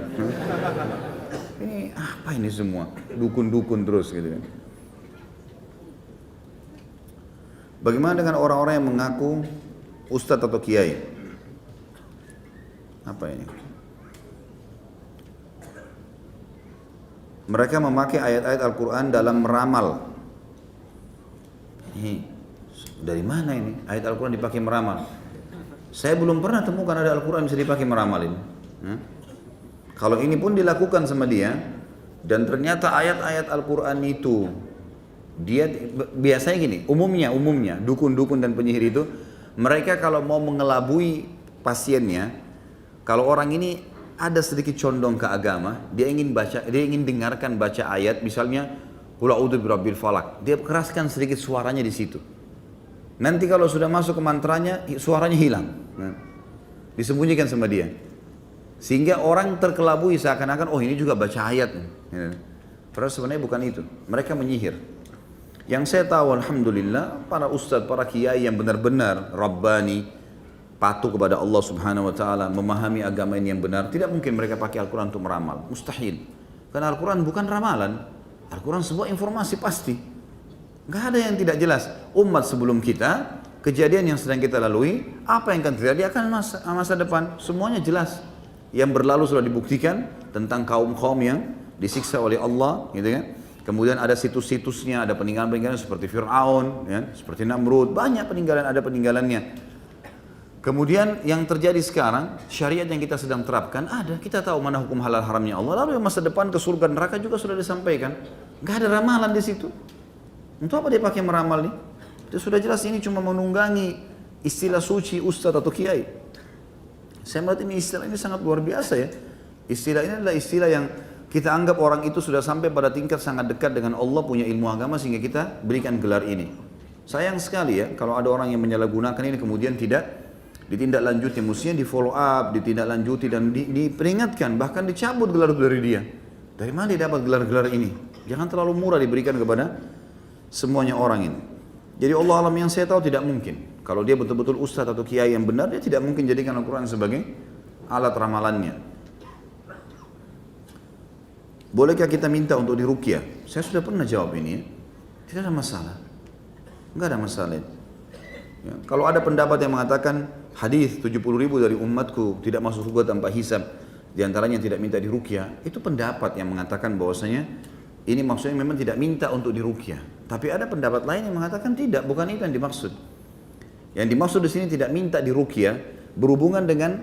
Ini apa ini semua? Dukun-dukun terus gitu kan. Bagaimana dengan orang-orang yang mengaku ustadz atau kiai? Apa ini? Mereka memakai ayat-ayat Al-Quran dalam meramal. Ini dari mana ini? Ayat Al-Quran dipakai meramal. Saya belum pernah temukan ada Al-Quran bisa dipakai meramal ini. Kalau ini pun dilakukan sama dia, dan ternyata ayat-ayat Al-Quran itu, dia biasanya gini, umumnya dukun-dukun dan penyihir itu, mereka kalau mau mengelabui pasiennya, kalau orang ini ada sedikit condong ke agama, dia ingin dengarkan baca ayat, misalnya qul a'udzu birabbil falaq, dia keraskan sedikit suaranya di situ. Nanti kalau sudah masuk ke mantranya, suaranya hilang, disembunyikan sama dia, sehingga orang terkelabui seakan-akan oh ini juga baca ayat. Padahal sebenarnya bukan itu, mereka menyihir. Yang saya tahu alhamdulillah para ustadz, para kiai yang benar-benar rabbani, patuh kepada Allah Subhanahu wa taala, memahami agama ini yang benar, tidak mungkin mereka pakai Al-Quran untuk meramal, mustahil. Karena Al-Quran bukan ramalan, Al-Quran sebuah informasi pasti. Gak ada yang tidak jelas. Umat sebelum kita, kejadian yang sedang kita lalui, apa yang akan terjadi akan masa depan, semuanya jelas. Yang berlalu sudah dibuktikan tentang kaum-kaum yang disiksa oleh Allah, gitu kan. Kemudian ada situs-situsnya, ada peninggalan-peninggalan seperti Fir'aun, ya, seperti Namrud, banyak peninggalan, ada peninggalannya. Kemudian yang terjadi sekarang, syariat yang kita sedang terapkan ada, kita tahu mana hukum halal haramnya Allah, lalu yang masa depan ke surga neraka juga sudah disampaikan. Gak ada ramalan di situ. Untuk apa dia pakai meramal nih? Itu sudah jelas ini cuma menunggangi istilah suci ustadz atau kiai. Saya melihat ini istilah ini sangat luar biasa ya. Istilah ini adalah istilah yang kita anggap orang itu sudah sampai pada tingkat sangat dekat dengan Allah, punya ilmu agama sehingga kita berikan gelar ini. Sayang sekali ya kalau ada orang yang menyalahgunakan ini kemudian tidak ditindaklanjuti, mestinya di follow up, ditindaklanjuti dan diperingatkan, bahkan dicabut gelar dari dia. Dari mana dia dapat gelar-gelar ini? Jangan terlalu murah diberikan kepada semuanya orang ini. Jadi Allah alam yang saya tahu tidak mungkin. Kalau dia betul-betul ustadz atau kiai yang benar, dia tidak mungkin jadikan Al-Quran sebagai alat ramalannya. Bolehkah kita minta untuk diruqyah? Saya sudah pernah jawab ini ya. Tidak ada masalah. Enggak ada masalah. Ya, kalau ada pendapat yang mengatakan hadis 70.000 dari umatku tidak masuk surga tanpa hisab, di antaranya yang tidak minta diruqyah, itu pendapat yang mengatakan bahwasanya ini maksudnya memang tidak minta untuk diruqyah. Tapi ada pendapat lain yang mengatakan tidak, bukan itu yang dimaksud. Yang dimaksud di sini tidak minta diruqyah berhubungan dengan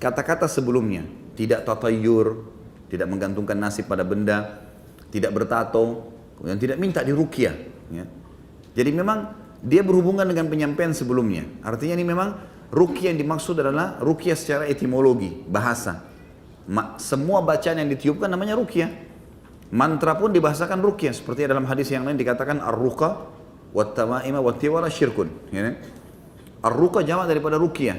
kata-kata sebelumnya, tidak tatayyur, tidak menggantungkan nasib pada benda, tidak bertato, kemudian tidak minta diruqyah. Ya. Jadi memang dia berhubungan dengan penyampaian sebelumnya. Artinya ini memang ruqyah yang dimaksud adalah ruqyah secara etimologi, bahasa. Semua bacaan yang ditiupkan namanya ruqyah. Mantra pun dibahasakan ruqyah. Seperti dalam hadis yang lain dikatakan ar-ruqa wat-tama'ima wat-tiwala syirkun. Ya. Ar-ruqa jamak daripada ruqyah.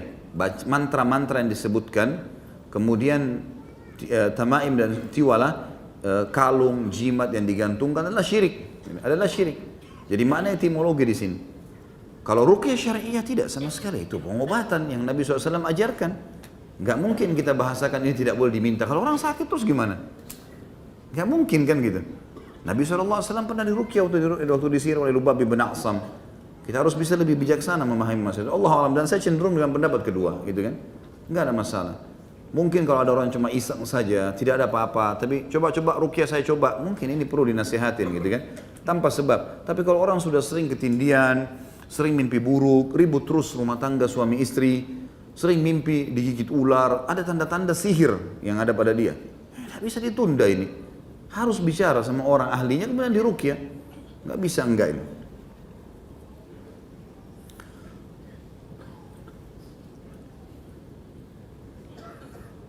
Mantra-mantra yang disebutkan, kemudian tamaim dan tiwala, kalung, jimat yang digantungkan adalah syirik. Adalah syirik. Jadi makna etimologi di sini. Kalau ruqyah syariah tidak sama sekali, itu pengobatan yang Nabi SAW ajarkan. Gak mungkin kita bahasakan ini tidak boleh diminta. Kalau orang sakit terus gimana? Gak mungkin kan gitu. Nabi SAW pernah diruqyah waktu disihir oleh Lubab bin A'sam. Kita harus bisa lebih bijaksana memahami masalah. Allah alam, dan saya cenderung dengan pendapat kedua, gitu kan? Gak ada masalah. Mungkin kalau ada orang cuma iseng saja, tidak ada apa-apa, tapi coba-coba ruqyah saya coba, mungkin ini perlu dinasihatin gitu kan? Tanpa sebab. Tapi kalau orang sudah sering ketindian, sering mimpi buruk, ribut terus rumah tangga suami istri, sering mimpi digigit ular, ada tanda-tanda sihir yang ada pada dia. Tidak bisa ditunda ini. Harus bicara sama orang ahlinya kemudian diruqyah. Nggak bisa enggak ini.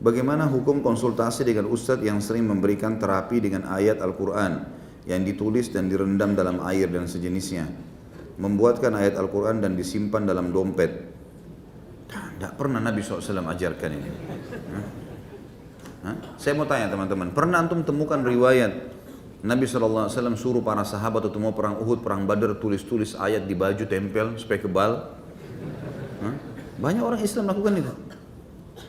Bagaimana hukum konsultasi dengan ustadz yang sering memberikan terapi dengan ayat Al-Quran yang ditulis dan direndam dalam air dan sejenisnya, membuatkan ayat Al-Quran dan disimpan dalam dompet? Tidak pernah Nabi SAW ajarkan ini. Saya mau tanya teman-teman, pernah antum temukan riwayat Nabi SAW suruh para sahabat atau mau perang Uhud, perang Badar, tulis-tulis ayat di baju, tempel supaya kebal? Banyak orang Islam lakukan itu.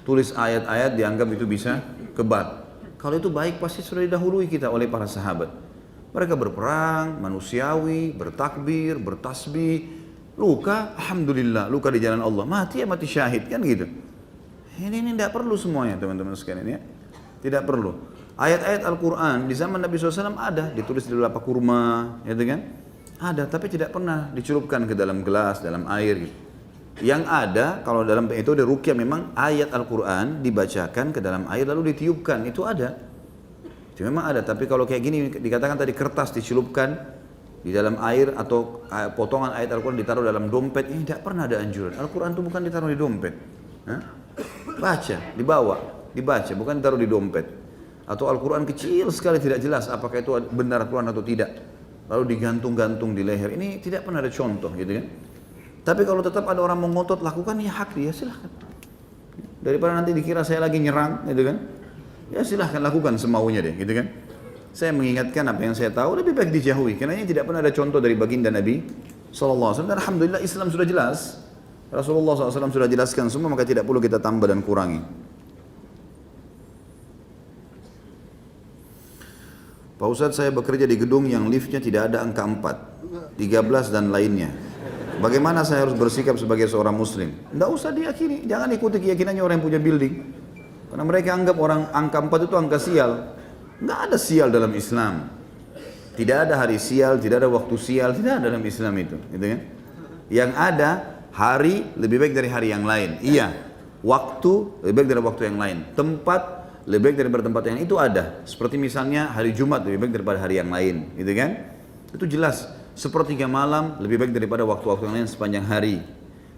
Tulis ayat-ayat dianggap itu bisa kebal. Kalau itu baik pasti sudah didahului kita oleh para sahabat. Mereka berperang, manusiawi, bertakbir, bertasbih, luka, alhamdulillah, luka di jalan Allah, mati ya mati syahid, kan gitu. Ini tidak perlu semuanya teman-teman sekalian ya. Tidak perlu. Ayat-ayat Al-Quran di zaman Nabi SAW ada, ditulis di lapak kurma, gitu kan? Ada, tapi tidak pernah dicelupkan ke dalam gelas, dalam air gitu. Yang ada, kalau dalam metode ruqyah memang ayat Al-Quran dibacakan ke dalam air lalu ditiupkan, itu ada. Itu memang ada, tapi kalau kayak gini dikatakan tadi kertas dicelupkan di dalam air atau potongan ayat Al-Quran ditaruh dalam dompet, ini tidak pernah ada anjuran. Al-Quran itu bukan ditaruh di dompet. Baca, dibaca, bukan ditaruh di dompet. Atau Al-Quran kecil sekali tidak jelas apakah itu benar Al-Quran atau tidak. Lalu digantung-gantung di leher, ini tidak pernah ada contoh gitu kan. Tapi kalau tetap ada orang mengotot lakukan, ya hak dia, silahkan. Daripada nanti dikira saya lagi nyerang, gitu kan? Ya silahkan lakukan semaunya deh, gitu kan? Saya mengingatkan apa yang saya tahu lebih baik dijauhi, karena ini tidak pernah ada contoh dari baginda Nabi SAW. Dan alhamdulillah Islam sudah jelas, Rasulullah SAW sudah jelaskan semua, maka tidak perlu kita tambah dan kurangi. Pak Ustadz, saya bekerja di gedung yang liftnya tidak ada angka 4, 13 dan lainnya. Bagaimana saya harus bersikap sebagai seorang muslim? Tidak usah diyakini, jangan ikuti keyakinannya orang yang punya building. Karena mereka anggap orang angka 4 itu angka sial. Tidak ada sial dalam Islam. Tidak ada hari sial, tidak ada waktu sial, tidak ada dalam Islam itu. Gitu kan? Yang ada hari lebih baik dari hari yang lain. Iya, waktu lebih baik dari waktu yang lain. Tempat lebih baik daripada tempat yang lain, itu ada. Seperti misalnya hari Jumat lebih baik daripada hari yang lain. Gitu kan? Itu jelas. Sepertiga malam lebih baik daripada waktu-waktu yang lain sepanjang hari.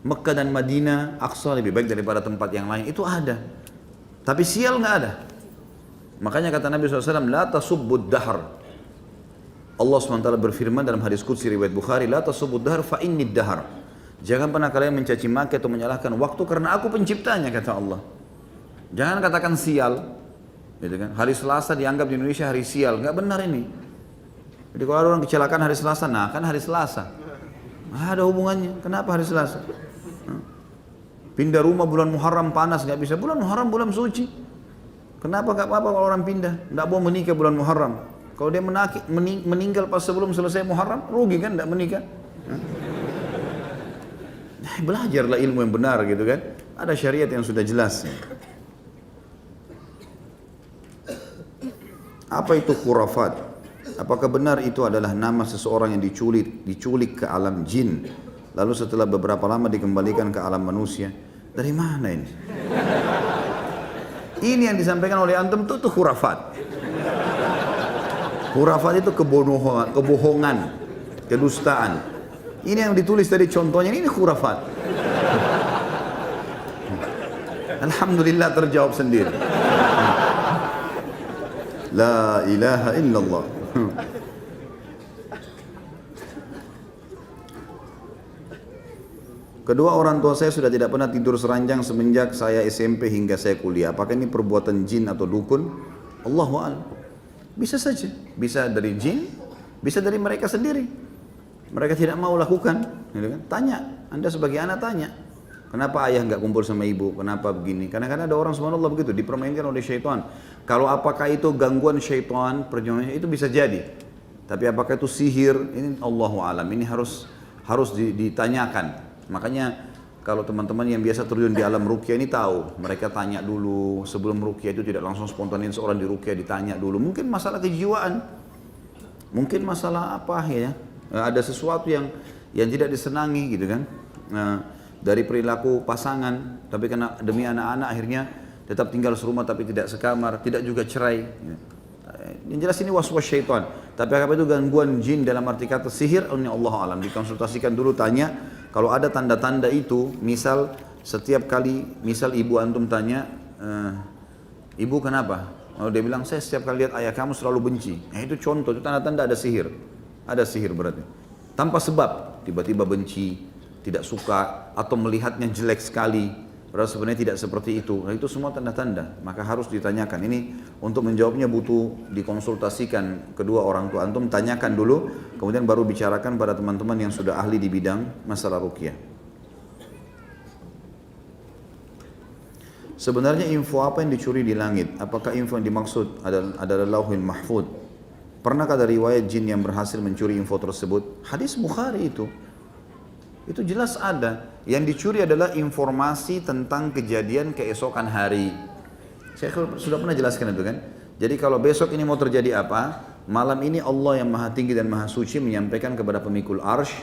Mekah dan Madinah, Aqsa lebih baik daripada tempat yang lain. Itu ada. Tapi sial nggak ada. Makanya kata Nabi SAW, La tasubbud dahr. Allah SWT berfirman dalam hadis qudsi riwayat Bukhari, La tasubbud dahr fa innid dahr. Jangan pernah kalian mencaci maki atau menyalahkan waktu karena aku penciptanya, kata Allah. Jangan katakan sial. Gitu kan? Hari Selasa dianggap di Indonesia hari sial. Nggak benar ini. Jadi kalau ada orang kecelakaan hari Selasa, nah kan hari Selasa. Ada hubungannya. Kenapa hari Selasa? Pindah rumah bulan Muharram panas, nggak bisa. Bulan Muharram bulan suci. Kenapa nggak apa-apa kalau orang pindah? Nggak boleh menikah bulan Muharram. Kalau dia meninggal pas sebelum selesai Muharram, rugi kan nggak menikah. Belajarlah ilmu yang benar gitu kan. Ada syariat yang sudah jelas. Apa itu khurafat? Apakah benar itu adalah nama seseorang yang diculik ke alam jin, lalu setelah beberapa lama dikembalikan ke alam manusia? Dari mana ini? Ini yang disampaikan oleh antum itu khurafat. Khurafat itu kebohongan, kedustaan. Ini yang ditulis tadi contohnya, ini khurafat. Alhamdulillah terjawab sendiri. La ilaha illallah. Kedua orang tua saya sudah tidak pernah tidur seranjang semenjak saya SMP hingga saya kuliah. Apakah ini perbuatan jin atau dukun? Allahu a'lam. Bisa saja, bisa dari jin, bisa dari mereka sendiri. Mereka tidak mau lakukan, gitu kan? Tanya, Anda sebagai anak tanya, kenapa ayah nggak kumpul sama ibu? Kenapa begini? Kadang-kadang ada orang subhanallah begitu, dipermainkan oleh syaitan. Kalau apakah itu gangguan syaitan, perjuangan itu bisa jadi. Tapi apakah itu sihir? Ini Allahu a'lam. Ini harus ditanyakan. Makanya kalau teman-teman yang biasa terjun di alam ruqyah ini tahu, mereka tanya dulu sebelum ruqyah itu, tidak langsung spontanin seorang di ruqyah, ditanya dulu. Mungkin masalah kejiwaan, mungkin masalah apa ya? Ada sesuatu yang tidak disenangi gitu kan? Dari perilaku pasangan, tapi karena demi anak-anak akhirnya tetap tinggal serumah tapi tidak sekamar, tidak juga cerai. Yang jelas ini waswas syaitan. Tapi apa itu gangguan jin dalam arti kata sihir? Ini Allah alam. Dikonsultasikan dulu, tanya. Kalau ada tanda-tanda itu, misal setiap kali, misal ibu antum tanya, ibu kenapa? Kalau dia bilang, saya setiap kali lihat ayah kamu selalu benci. Itu contoh, itu tanda-tanda ada sihir. Ada sihir berarti. Tanpa sebab, tiba-tiba benci, tidak suka, atau melihatnya jelek sekali. Padahal sebenarnya tidak seperti itu. Nah, itu semua tanda-tanda. Maka harus ditanyakan. Ini untuk menjawabnya butuh dikonsultasikan kedua orang tua. Antum tanyakan dulu, kemudian baru bicarakan pada teman-teman yang sudah ahli di bidang masalah ruqyah. Sebenarnya info apa yang dicuri di langit? Apakah info yang dimaksud adalah Lauhul Mahfuz? Pernahkah ada riwayat jin yang berhasil mencuri info tersebut? Hadis Bukhari itu. Itu jelas ada. Yang dicuri adalah informasi tentang kejadian keesokan hari. Saya sudah pernah jelaskan itu kan. Jadi kalau besok ini mau terjadi apa, malam ini Allah yang maha tinggi dan maha suci menyampaikan kepada pemikul arsy.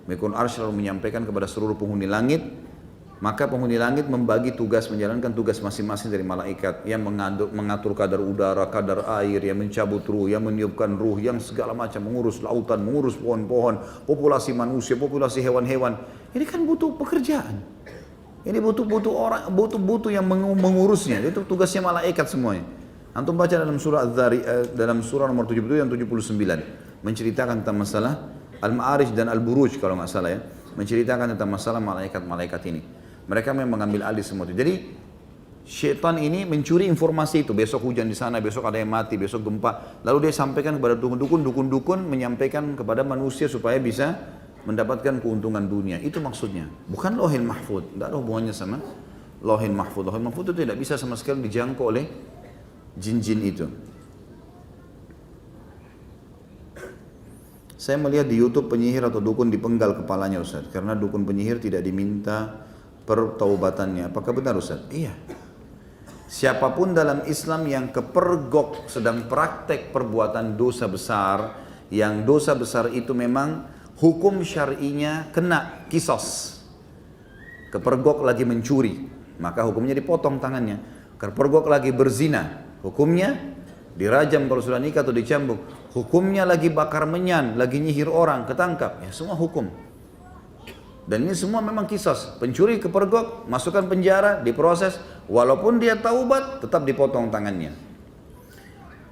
Pemikul arsy lalu menyampaikan kepada seluruh penghuni langit. Maka penghuni langit membagi tugas, menjalankan tugas masing-masing dari malaikat. Yang mengatur kadar udara, kadar air, yang mencabut ruh, yang meniupkan ruh, yang segala macam, mengurus lautan, mengurus pohon-pohon, populasi manusia, populasi hewan-hewan. Ini kan butuh pekerjaan. Ini butuh orang, butuh yang mengurusnya. Itu tugasnya malaikat semuanya. Antum baca dalam surah dalam surah nomor 77 dan 79 menceritakan tentang masalah Al-Ma'arij dan Al-Buruj kalau nggak salah ya, menceritakan tentang masalah malaikat-malaikat ini. Mereka memang mengambil alih semua itu. Jadi syaitan ini mencuri informasi itu. Besok hujan di sana, besok ada yang mati, besok gempa. Lalu dia sampaikan kepada dukun-dukun menyampaikan kepada manusia supaya bisa mendapatkan keuntungan dunia. Itu maksudnya. Bukan Lauhul Mahfuz. Tidak ada hubungannya sama Lauhul Mahfuz. Lauhul Mahfuz itu tidak bisa sama sekali dijangkau oleh jin-jin itu. Saya melihat di YouTube penyihir atau dukun dipenggal kepalanya Ustaz. Karena dukun penyihir tidak diminta pertaubatannya. Apakah benar Ustaz? Iya. Siapapun dalam Islam yang kepergok sedang praktek perbuatan dosa besar, yang dosa besar itu memang hukum syar'inya kena kisos. Kepergok lagi mencuri, maka hukumnya dipotong tangannya. Kepergok lagi berzina, hukumnya dirajam kalau sudah nikah atau dicambuk. Hukumnya lagi bakar menyan, lagi nyihir orang, ketangkap. Ya semua hukum. Dan ini semua memang kisos. Pencuri kepergok, masukkan penjara, diproses. Walaupun dia taubat, tetap dipotong tangannya.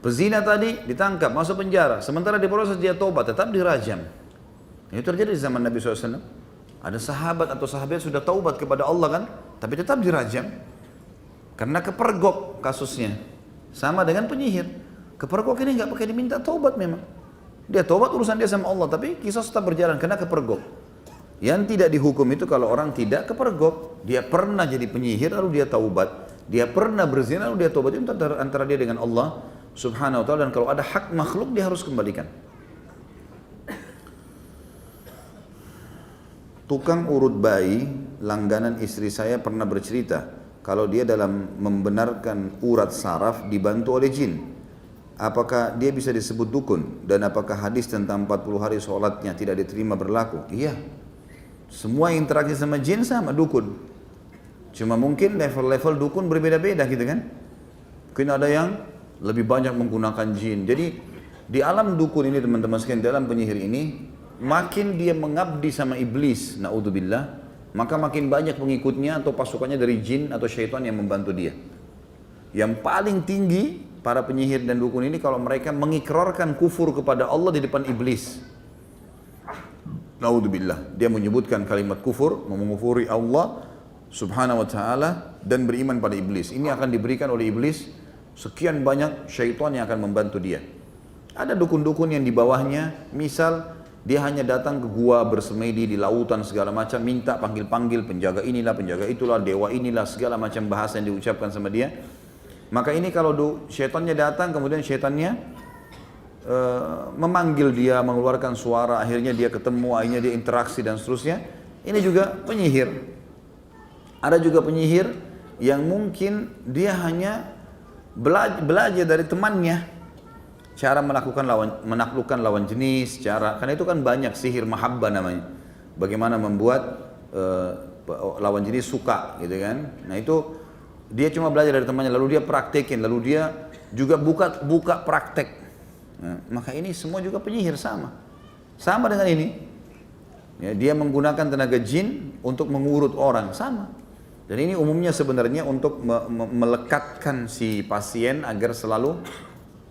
Pezina tadi ditangkap, masuk penjara. Sementara diproses dia taubat, tetap dirajam. Ini terjadi di zaman Nabi SAW. Ada sahabat atau sahabat sudah taubat kepada Allah kan, tapi tetap dirajam. Karena kepergok kasusnya. Sama dengan penyihir. Kepergok ini nggak pakai diminta taubat memang. Dia taubat urusan dia sama Allah, tapi kisos tetap berjalan karena kepergok. Yang tidak dihukum itu kalau orang tidak kepergok. Dia pernah jadi penyihir lalu dia taubat. Dia pernah berzina lalu dia taubat. Itu antara dia dengan Allah subhanahu wa ta'ala. Dan kalau ada hak makhluk dia harus kembalikan. Tukang urut bayi langganan istri saya pernah bercerita kalau dia dalam membenarkan urat saraf dibantu oleh jin. Apakah dia bisa disebut dukun? Dan apakah hadis tentang 40 hari sholatnya tidak diterima berlaku? Iya. Semua interaksi sama jin sama dukun. Cuma mungkin level-level dukun berbeda-beda gitu kan. Mungkin ada yang lebih banyak menggunakan jin. Jadi Di alam dukun ini teman-teman sekalian, dalam penyihir ini, makin dia mengabdi sama iblis, naudzubillah, maka makin banyak pengikutnya atau pasukannya dari jin atau syaitan yang membantu dia. Yang paling tinggi para penyihir dan dukun ini kalau mereka mengikrarkan kufur kepada Allah di depan iblis. Naudzubillah, dia menyebutkan kalimat kufur, mengufuri Allah subhanahu wa ta'ala dan beriman pada iblis. Ini akan diberikan oleh iblis sekian banyak syaitan yang akan membantu dia. Ada dukun-dukun yang di bawahnya, misal dia hanya datang ke gua bersemedi di lautan segala macam, minta panggil-panggil penjaga inilah, penjaga itulah, dewa inilah, segala macam bahasa yang diucapkan sama dia. Maka ini kalau syaitannya datang, kemudian syaitannya memanggil dia, mengeluarkan suara, akhirnya dia ketemu, akhirnya dia interaksi dan seterusnya. Ini juga penyihir. Ada juga penyihir yang mungkin dia hanya belajar dari temannya, cara menaklukkan lawan jenis, karena itu kan banyak sihir mahabbah namanya. Bagaimana membuat lawan jenis suka, gitu kan? Nah itu dia cuma belajar dari temannya, lalu dia praktekin, lalu dia juga buka praktek. Nah, maka ini semua juga penyihir sama dengan ini. Ya, dia menggunakan tenaga jin untuk mengurut orang, sama. Dan ini umumnya sebenarnya untuk melekatkan si pasien agar selalu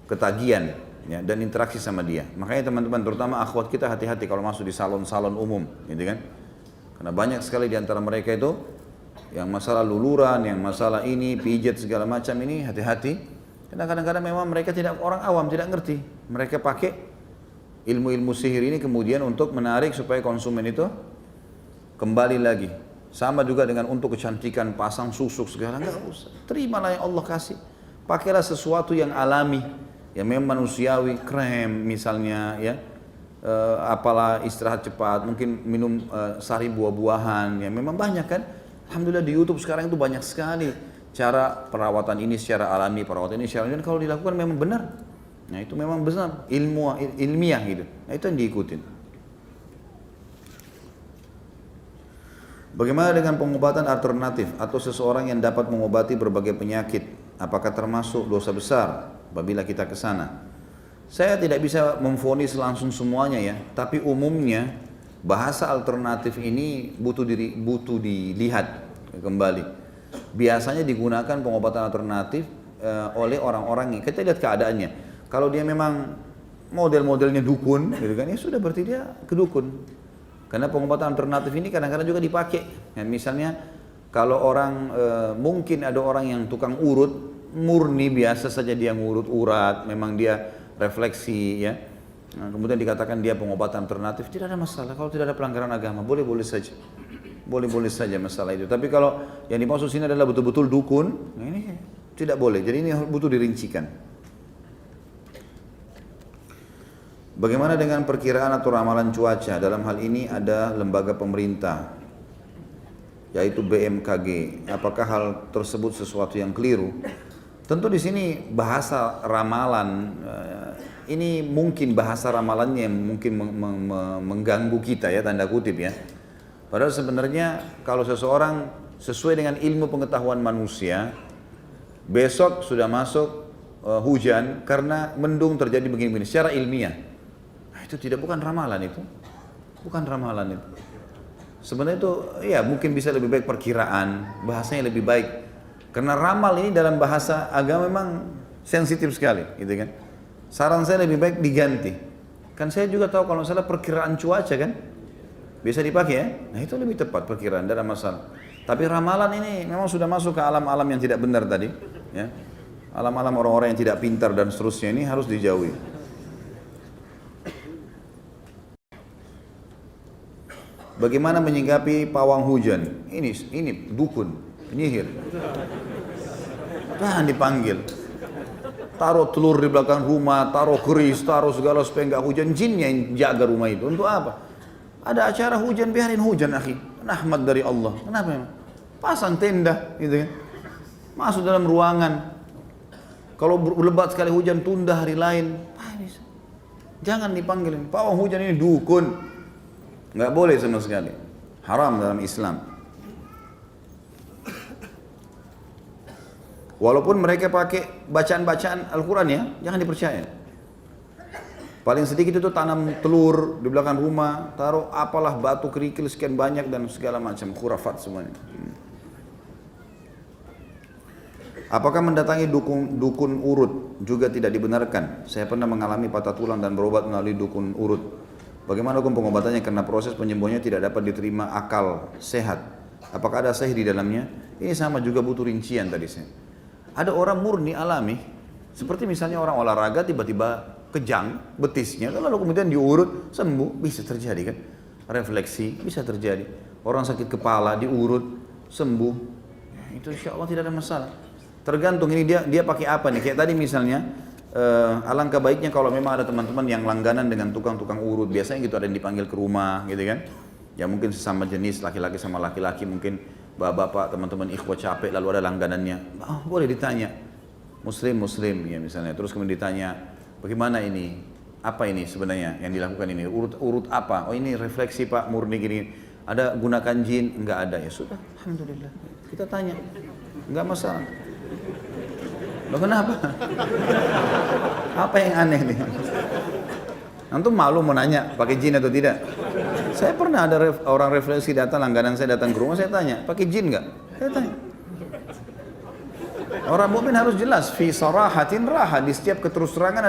ketagihan, ya, dan interaksi sama dia. Makanya teman-teman, terutama akhwat kita, hati-hati kalau masuk di salon-salon umum, gitu kan? Karena banyak sekali di antara mereka itu yang masalah luluran, yang masalah ini, pijat segala macam ini, hati-hati. Karena kadang-kadang memang mereka orang awam tidak ngerti. Mereka pakai ilmu-ilmu sihir ini kemudian untuk menarik supaya konsumen itu kembali lagi. Sama juga dengan untuk kecantikan, pasang susuk segala, enggak usah. Terimalah yang Allah kasih. Pakailah sesuatu yang alami, yang memang manusiawi, krem misalnya, ya, apalah istirahat cepat, mungkin minum sari buah-buahan, ya memang banyak kan. Alhamdulillah di YouTube sekarang itu banyak sekali cara perawatan ini secara alami, perawatan ini secara alami, dan kalau dilakukan memang benar. Nah itu memang benar, ilmiah gitu. Nah itu yang diikutin. Bagaimana dengan pengobatan alternatif atau seseorang yang dapat mengobati berbagai penyakit? Apakah termasuk dosa besar apabila kita ke sana? Saya tidak bisa memvonis langsung semuanya ya, tapi umumnya bahasa alternatif ini butuh dilihat kembali. Biasanya digunakan pengobatan alternatif oleh orang-orang yang kita lihat keadaannya. Kalau dia memang model-modelnya dukun, gitu kan, ya sudah berarti dia kedukun. Karena pengobatan alternatif ini kadang-kadang juga dipakai. Ya, misalnya kalau orang mungkin ada orang yang tukang urut, murni biasa saja dia ngurut urat, memang dia refleksi, ya. Nah, kemudian dikatakan dia pengobatan alternatif, tidak ada masalah. Kalau tidak ada pelanggaran agama, boleh-boleh saja. Boleh-boleh saja masalah itu. Tapi kalau yang dimaksud sini adalah betul-betul dukun, nah ini tidak boleh. Jadi ini butuh dirincikan. Bagaimana dengan perkiraan atau ramalan cuaca? Dalam hal ini ada lembaga pemerintah, yaitu BMKG. Apakah hal tersebut sesuatu yang keliru? Tentu di sini bahasa ramalan, ini mungkin bahasa ramalannya yang mungkin mengganggu kita ya, tanda kutip ya. Padahal sebenarnya kalau seseorang sesuai dengan ilmu pengetahuan manusia, besok sudah masuk hujan karena mendung terjadi begini-begini secara ilmiah. Nah, itu bukan ramalan itu. Bukan ramalan itu. Sebenarnya itu ya mungkin bisa lebih baik perkiraan, bahasanya lebih baik. Karena ramal ini dalam bahasa agama memang sensitif sekali, gitu kan. Saran saya lebih baik diganti. Kan saya juga tahu kalau salah perkiraan cuaca kan bisa dipakai ya. Nah itu lebih tepat perkiraan, tidak ada masalah. Tapi ramalan ini memang sudah masuk ke alam-alam yang tidak benar tadi, ya. Alam-alam orang-orang yang tidak pintar dan seterusnya ini harus dijauhi. Bagaimana menyikapi pawang hujan? Ini dukun, penyihir. Jangan dipanggil. Taruh telur di belakang rumah, taruh keris, taruh segala supaya enggak hujan. Jinnya yang jaga rumah itu. Untuk apa? Ada acara hujan, biarin hujan, akhi. Rahmat dari Allah. Kenapa memang? Pasang tenda, gitu kan. Masuk dalam ruangan. Kalau lebat sekali hujan, tunda hari lain. Jangan dipanggil. Pawang hujan ini dukun. Enggak boleh sama sekali. Haram dalam Islam. Walaupun mereka pakai bacaan-bacaan Al-Quran ya, jangan dipercaya. Paling sedikit itu tanam telur di belakang rumah, taruh apalah batu kerikil sekian banyak dan segala macam khurafat semuanya. Apakah mendatangi dukun urut juga tidak dibenarkan? Saya pernah mengalami patah tulang dan berobat melalui dukun urut. Bagaimana hukum pengobatannya karena proses penyembuhannya tidak dapat diterima akal sehat? Apakah ada sihir di dalamnya? Ini sama juga butuh rincian tadi saya. Ada orang murni alami, seperti misalnya orang olahraga tiba-tiba kejang betisnya, lalu kemudian diurut sembuh, bisa terjadi kan? Refleksi bisa terjadi. Orang sakit kepala diurut sembuh, itu insya Allah tidak ada masalah. Tergantung ini dia pakai apa nih? Kayak tadi misalnya, alangkah baiknya kalau memang ada teman-teman yang langganan dengan tukang-tukang urut, biasanya gitu ada yang dipanggil ke rumah, gitu kan? Ya mungkin sesama jenis laki-laki sama laki-laki, mungkin bapak-bapak teman-teman ikhwah capek lalu ada langganannya, boleh ditanya, muslim ya misalnya, terus kemudian ditanya, bagaimana ini? Apa ini sebenarnya yang dilakukan ini? Urut apa? Oh ini refleksi Pak, murni gini. Ada gunakan jin? Enggak ada, ya sudah, alhamdulillah. Kita tanya, enggak masalah. Loh kenapa? Apa yang aneh nih? Antum malu mau nanya pakai jin atau tidak? Saya pernah ada orang refleksi datang, langganan saya datang ke rumah, saya tanya, pakai jin enggak? Saya tanya. Orang mukmin harus jelas, fi sarahatin raha, di setiap keterus-terangan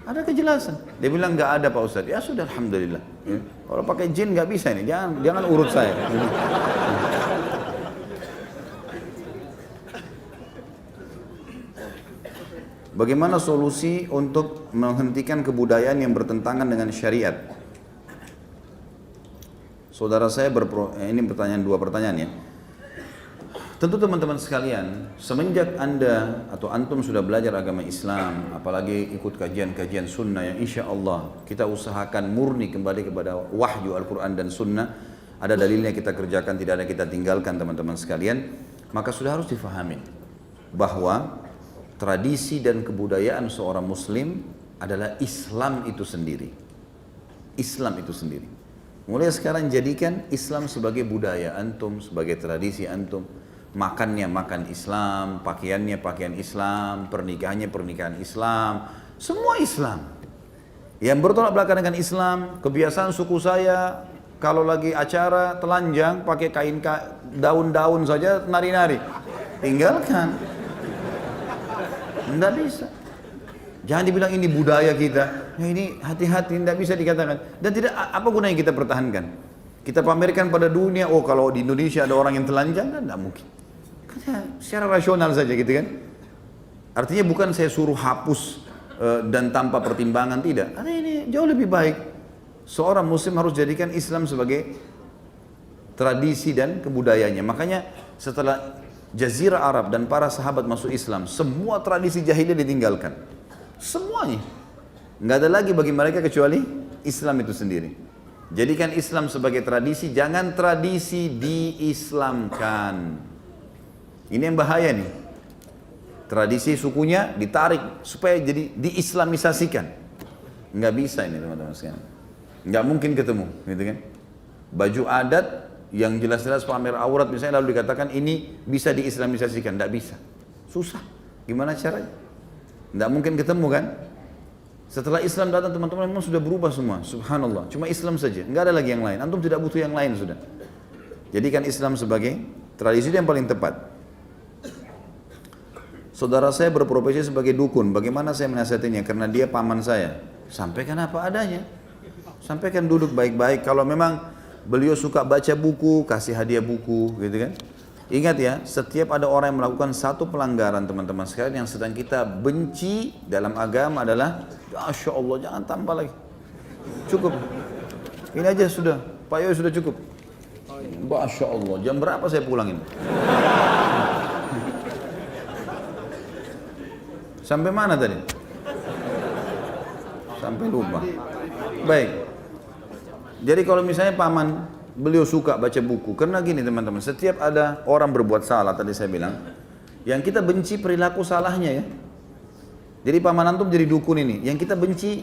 ada kejelasan. Dia bilang enggak ada Pak Ustadz. Ya sudah, alhamdulillah. Ya. Kalau pakai jin enggak bisa ini, jangan urut saya. Bagaimana solusi untuk menghentikan kebudayaan yang bertentangan dengan syariat? Saudara saya ini dua pertanyaan ya. Tentu teman-teman sekalian, semenjak Anda atau Antum sudah belajar agama Islam, apalagi ikut kajian-kajian sunnah yang insya Allah kita usahakan murni kembali kepada wahyu Al-Quran dan sunnah, ada dalilnya kita kerjakan, tidak ada kita tinggalkan teman-teman sekalian, maka sudah harus difahami bahwa tradisi dan kebudayaan seorang muslim adalah Islam itu sendiri. Islam itu sendiri. Mulai sekarang jadikan Islam sebagai budaya antum, sebagai tradisi antum. Makannya makan Islam, pakaiannya pakaian Islam, pernikahannya pernikahan Islam, semua Islam. Yang bertolak belakang dengan Islam, kebiasaan suku saya kalau lagi acara telanjang pakai kain daun-daun saja nari-nari. Tinggalkan. Tidak bisa. Jangan dibilang ini budaya kita. Ya ini hati-hati, tidak bisa dikatakan. Dan tidak, apa gunanya kita pertahankan? Kita pamerkan pada dunia, oh kalau di Indonesia ada orang yang telanjang, kan tidak mungkin. Karena secara rasional saja gitu kan. Artinya bukan saya suruh hapus dan tanpa pertimbangan, tidak. Karena ini jauh lebih baik. Seorang muslim harus jadikan Islam sebagai tradisi dan kebudayaannya. Makanya setelah Jazirah Arab dan para sahabat masuk Islam, semua tradisi jahiliyah ditinggalkan. Semuanya. Nggak ada lagi bagi mereka kecuali Islam itu sendiri. Jadikan Islam sebagai tradisi, jangan tradisi diislamkan. Ini yang bahaya nih. Tradisi sukunya ditarik supaya jadi diislamisasikan. Nggak bisa ini teman-teman sekalian. Nggak mungkin ketemu, gitu kan? Baju adat yang jelas-jelas pamer aurat misalnya lalu dikatakan ini bisa diislamisasikan, tidak bisa, susah. Gimana caranya? Tidak mungkin ketemu kan? Setelah Islam datang teman-teman memang sudah berubah semua, subhanallah. Cuma Islam saja, nggak ada lagi yang lain. Antum tidak butuh yang lain sudah. Jadikan Islam sebagai tradisi yang paling tepat. Saudara saya berprofesi sebagai dukun, bagaimana saya menasihatinya? Karena dia paman saya. Sampaikan apa adanya. Sampaikan duduk baik-baik. Kalau memang beliau suka baca buku, kasih hadiah buku, gitu kan. Ingat ya, setiap ada orang yang melakukan satu pelanggaran teman-teman sekalian yang sedang kita benci dalam agama adalah, Masya Allah, jangan tambah lagi. Cukup. Ini aja sudah, Pak Yoy sudah cukup. Masya Allah, jam berapa saya pulangin? Sampai mana tadi? Sampai lupa. Baik. Jadi kalau misalnya paman beliau suka baca buku, karena gini teman-teman, setiap ada orang berbuat salah tadi saya bilang, yang kita benci perilaku salahnya ya. Jadi paman antum jadi dukun ini, yang kita benci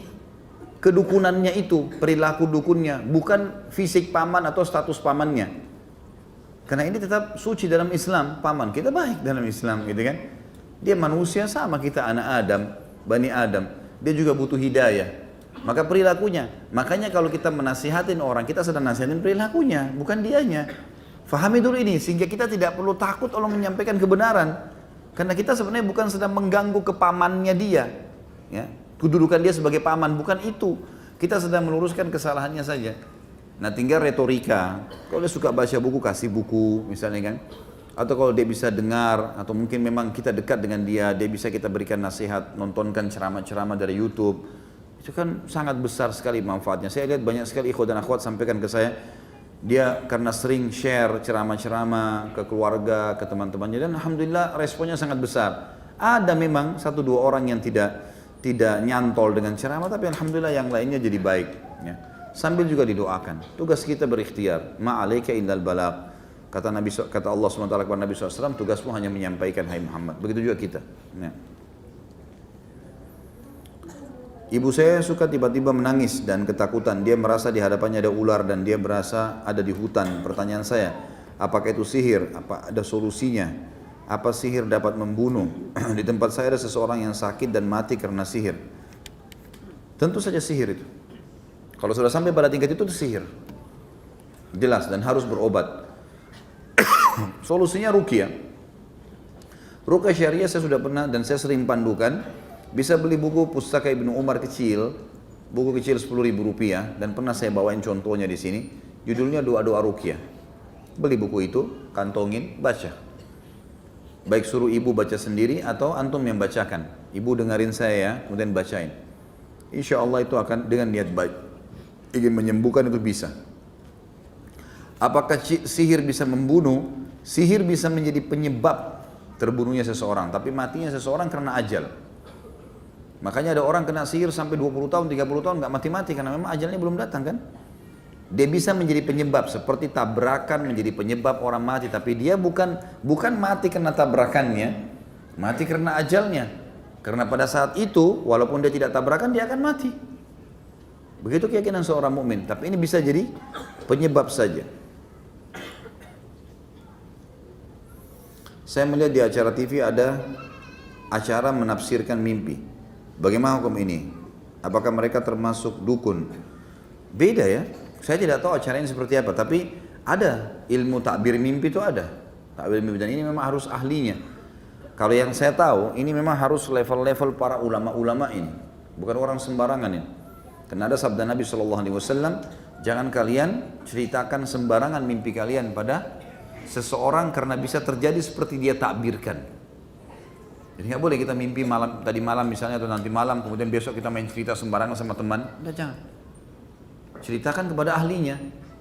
kedukunannya itu, perilaku dukunnya, bukan fisik paman atau status pamannya. Karena ini tetap suci dalam Islam, paman kita baik dalam Islam gitu kan. Dia manusia sama kita, anak Adam, Bani Adam, dia juga butuh hidayah. Maka perilakunya. Makanya kalau kita menasihatin orang, kita sedang nasihatin perilakunya, bukan dianya. Fahami dulu ini, sehingga kita tidak perlu takut Allah menyampaikan kebenaran. Karena kita sebenarnya bukan sedang mengganggu kepamannya dia. Ya, kedudukan dia sebagai paman, bukan itu. Kita sedang meluruskan kesalahannya saja. Nah tinggal retorika. Kalau dia suka baca buku, kasih buku misalnya kan. Atau kalau dia bisa dengar, atau mungkin memang kita dekat dengan dia bisa kita berikan nasihat, nontonkan ceramah-ceramah dari YouTube. Itu kan sangat besar sekali manfaatnya. Saya lihat banyak sekali ikhwan dan akhwat sampaikan ke saya, dia karena sering share ceramah-ceramah ke keluarga, ke teman-temannya, dan alhamdulillah responnya sangat besar. Ada memang 1-2 orang yang tidak nyantol dengan ceramah, tapi alhamdulillah yang lainnya jadi baik. Ya. Sambil juga didoakan. Tugas kita berikhtiar. Ma'alaika illal balagh. Kata Allah SWT kepada Nabi SAW, tugasmu hanya menyampaikan, hai Muhammad. Begitu juga kita. Ya. Ibu saya suka tiba-tiba menangis dan ketakutan. Dia merasa di hadapannya ada ular dan dia merasa ada di hutan. Pertanyaan saya, apakah itu sihir? Apa ada solusinya? Apa sihir dapat membunuh? Di tempat saya ada seseorang yang sakit dan mati karena sihir. Tentu saja sihir itu. Kalau sudah sampai pada tingkat itu sihir. Jelas dan harus berobat. Solusinya ruqyah. Ruqyah syariah saya sudah pernah dan saya sering pandukan. Bisa beli buku Pustaka Ibnu Umar kecil, buku kecil Rp10.000 dan pernah saya bawain contohnya di sini. Judulnya Doa-doa Ruqyah. Beli buku itu, kantongin, baca. Baik suruh ibu baca sendiri atau antum yang bacakan. Ibu dengerin saya ya, kemudian bacain. Insya Allah itu akan dengan niat baik. Ingin menyembuhkan itu bisa. Apakah sihir bisa membunuh? Sihir bisa menjadi penyebab terbunuhnya seseorang, tapi matinya seseorang karena ajal. Makanya ada orang kena sihir sampai 20 tahun, 30 tahun nggak mati-mati karena memang ajalnya belum datang kan. Dia bisa menjadi penyebab seperti tabrakan menjadi penyebab orang mati, tapi dia bukan mati karena tabrakannya, mati karena ajalnya. Karena pada saat itu walaupun dia tidak tabrakan dia akan mati. Begitu keyakinan seorang mukmin, tapi ini bisa jadi penyebab saja. Saya melihat di acara TV ada acara menafsirkan mimpi. Bagaimana hukum ini? Apakah mereka termasuk dukun? Beda ya. Saya tidak tahu acaranya seperti apa, tapi ada ilmu takbir mimpi itu ada. Takbir mimpi dan ini memang harus ahlinya. Kalau yang saya tahu, ini memang harus level-level para ulama-ulama ini, bukan orang sembarangan ini. Karena ada sabda Nabi SAW, jangan kalian ceritakan sembarangan mimpi kalian pada seseorang karena bisa terjadi seperti dia takbirkan. Jadi nggak boleh kita mimpi tadi malam misalnya atau nanti malam, kemudian besok kita main cerita sembarangan sama teman. Udah jangan. Ceritakan kepada ahlinya,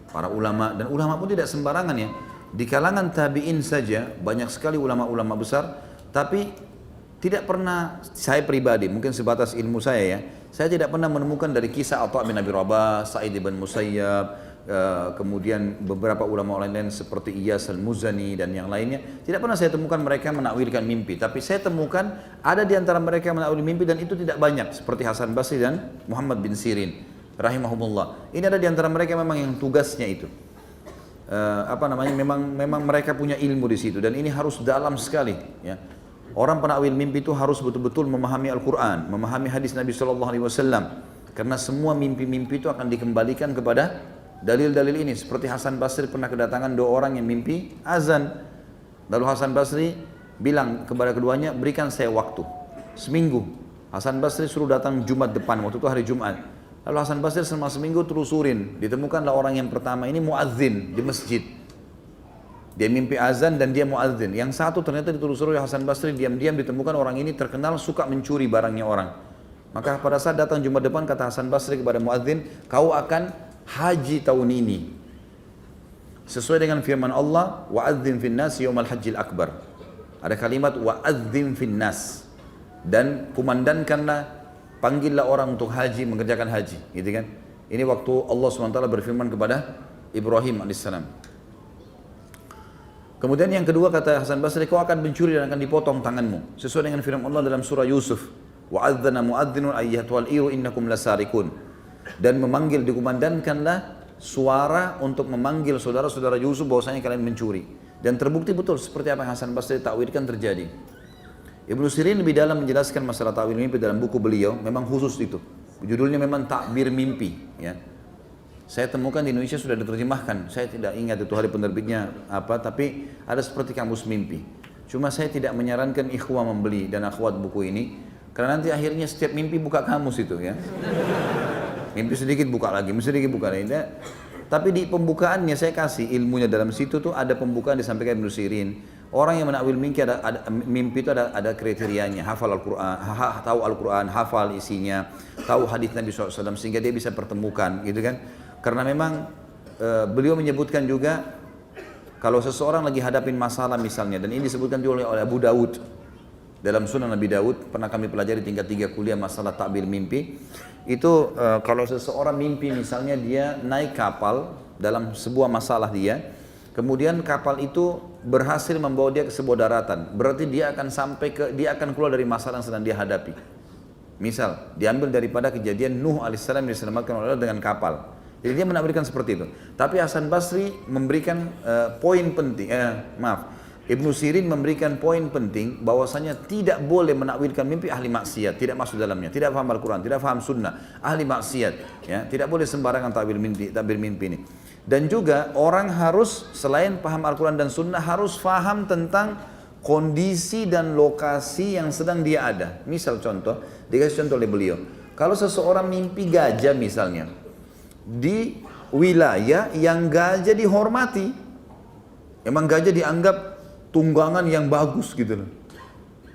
para ulama, dan ulama pun tidak sembarangan ya. Di kalangan tabi'in saja banyak sekali ulama-ulama besar, tapi tidak pernah saya pribadi, mungkin sebatas ilmu saya ya, saya tidak pernah menemukan dari kisah Atha bin Abi Rabah, Sa'id bin Musayyab, kemudian beberapa ulama lain seperti Iyas al-Muzani dan yang lainnya, tidak pernah saya temukan mereka menakwilkan mimpi, tapi saya temukan ada di antara mereka menakwil mimpi dan itu tidak banyak, seperti Hasan Basri dan Muhammad bin Sirin rahimahumullah. Ini ada di antara mereka memang yang tugasnya itu memang mereka punya ilmu di situ dan ini harus dalam sekali ya. Orang penakwil mimpi itu harus betul-betul memahami Al-Quran, memahami hadis Nabi SAW, karena semua mimpi-mimpi itu akan dikembalikan kepada dalil-dalil ini. Seperti Hasan Basri pernah kedatangan 2 orang yang mimpi azan. Lalu Hasan Basri bilang kepada keduanya, berikan saya waktu seminggu. Hasan Basri suruh datang Jumat depan, waktu itu hari Jumat. Lalu Hasan Basri selama seminggu telusurin, ditemukanlah orang yang pertama ini muadzin di masjid. Dia mimpi azan dan dia muadzin. Yang satu ternyata ditelusuri oleh Hasan Basri, diam-diam ditemukan orang ini terkenal suka mencuri barangnya orang. Maka pada saat datang Jumat depan kata Hasan Basri kepada muadzin, kau akan haji tahun ini sesuai dengan firman Allah, wa'adzim finnas yaumal hajjil akbar. Ada kalimat wa'adzim finnas, dan kumandankanlah, panggillah orang untuk haji, mengerjakan haji, gitu kan. Ini waktu Allah SWT berfirman kepada Ibrahim AS. Kemudian yang kedua kata Hasan Basri, kau akan mencuri dan akan dipotong tanganmu, sesuai dengan firman Allah dalam surah Yusuf, wa'adzana mu'adzinun ayyatuhal iru innakum lasarikun. Dan memanggil, dikumandangkanlah suara untuk memanggil saudara-saudara Yusuf bahwasanya kalian mencuri. Dan terbukti betul seperti apa yang Hasan Basri takwilkan terjadi. Ibnu Sirin lebih dalam menjelaskan masalah takwil mimpi dalam buku beliau, memang khusus itu. Judulnya memang takbir mimpi, ya. Saya temukan di Indonesia sudah diterjemahkan. Saya tidak ingat itu hari penerbitnya apa, tapi ada seperti kamus mimpi. Cuma saya tidak menyarankan ikhwah membeli dan akhwat buku ini, karena nanti akhirnya setiap mimpi buka kamus itu, ya. Mimpi sedikit buka lagi, mimpi sedikit buka lagi. Tapi di pembukaannya saya kasih ilmunya dalam situ tuh ada pembukaan disampaikan Ibnu Sirin. Orang yang menakwil mimpi itu ada kriterianya, hafal Al-Quran, tahu Al-Quran, hafal isinya, tahu hadis Nabi SAW sehingga dia bisa pertemukan, gitu kan? Karena memang beliau menyebutkan juga kalau seseorang lagi hadapin masalah misalnya, dan ini disebutkan juga oleh Abu Dawud dalam Sunan Nabi Dawud, pernah kami pelajari tingkat 3 kuliah masalah takbir mimpi. Itu kalau seseorang mimpi misalnya dia naik kapal dalam sebuah masalah dia, kemudian kapal itu berhasil membawa dia ke sebuah daratan, berarti dia akan keluar dari masalah yang sedang dia hadapi. Misal diambil daripada kejadian Nuh alaihissalam diselamatkan oleh Allah dengan kapal. Jadi dia menakwilkan seperti itu. Tapi Hasan Basri memberikan poin penting, Ibnu Sirin memberikan poin penting bahwasanya tidak boleh menakwilkan mimpi ahli maksiat, tidak masuk dalamnya, tidak paham Al-Quran, tidak paham sunnah, ahli maksiat, ya, tidak boleh sembarangan takbir mimpi ini. Dan juga orang harus selain paham Al-Quran dan sunnah harus paham tentang kondisi dan lokasi yang sedang dia ada. Misal contoh, dikasih contoh oleh beliau, kalau seseorang mimpi gajah misalnya di wilayah yang gajah dihormati, emang gajah dianggap tunggangan yang bagus gitu loh,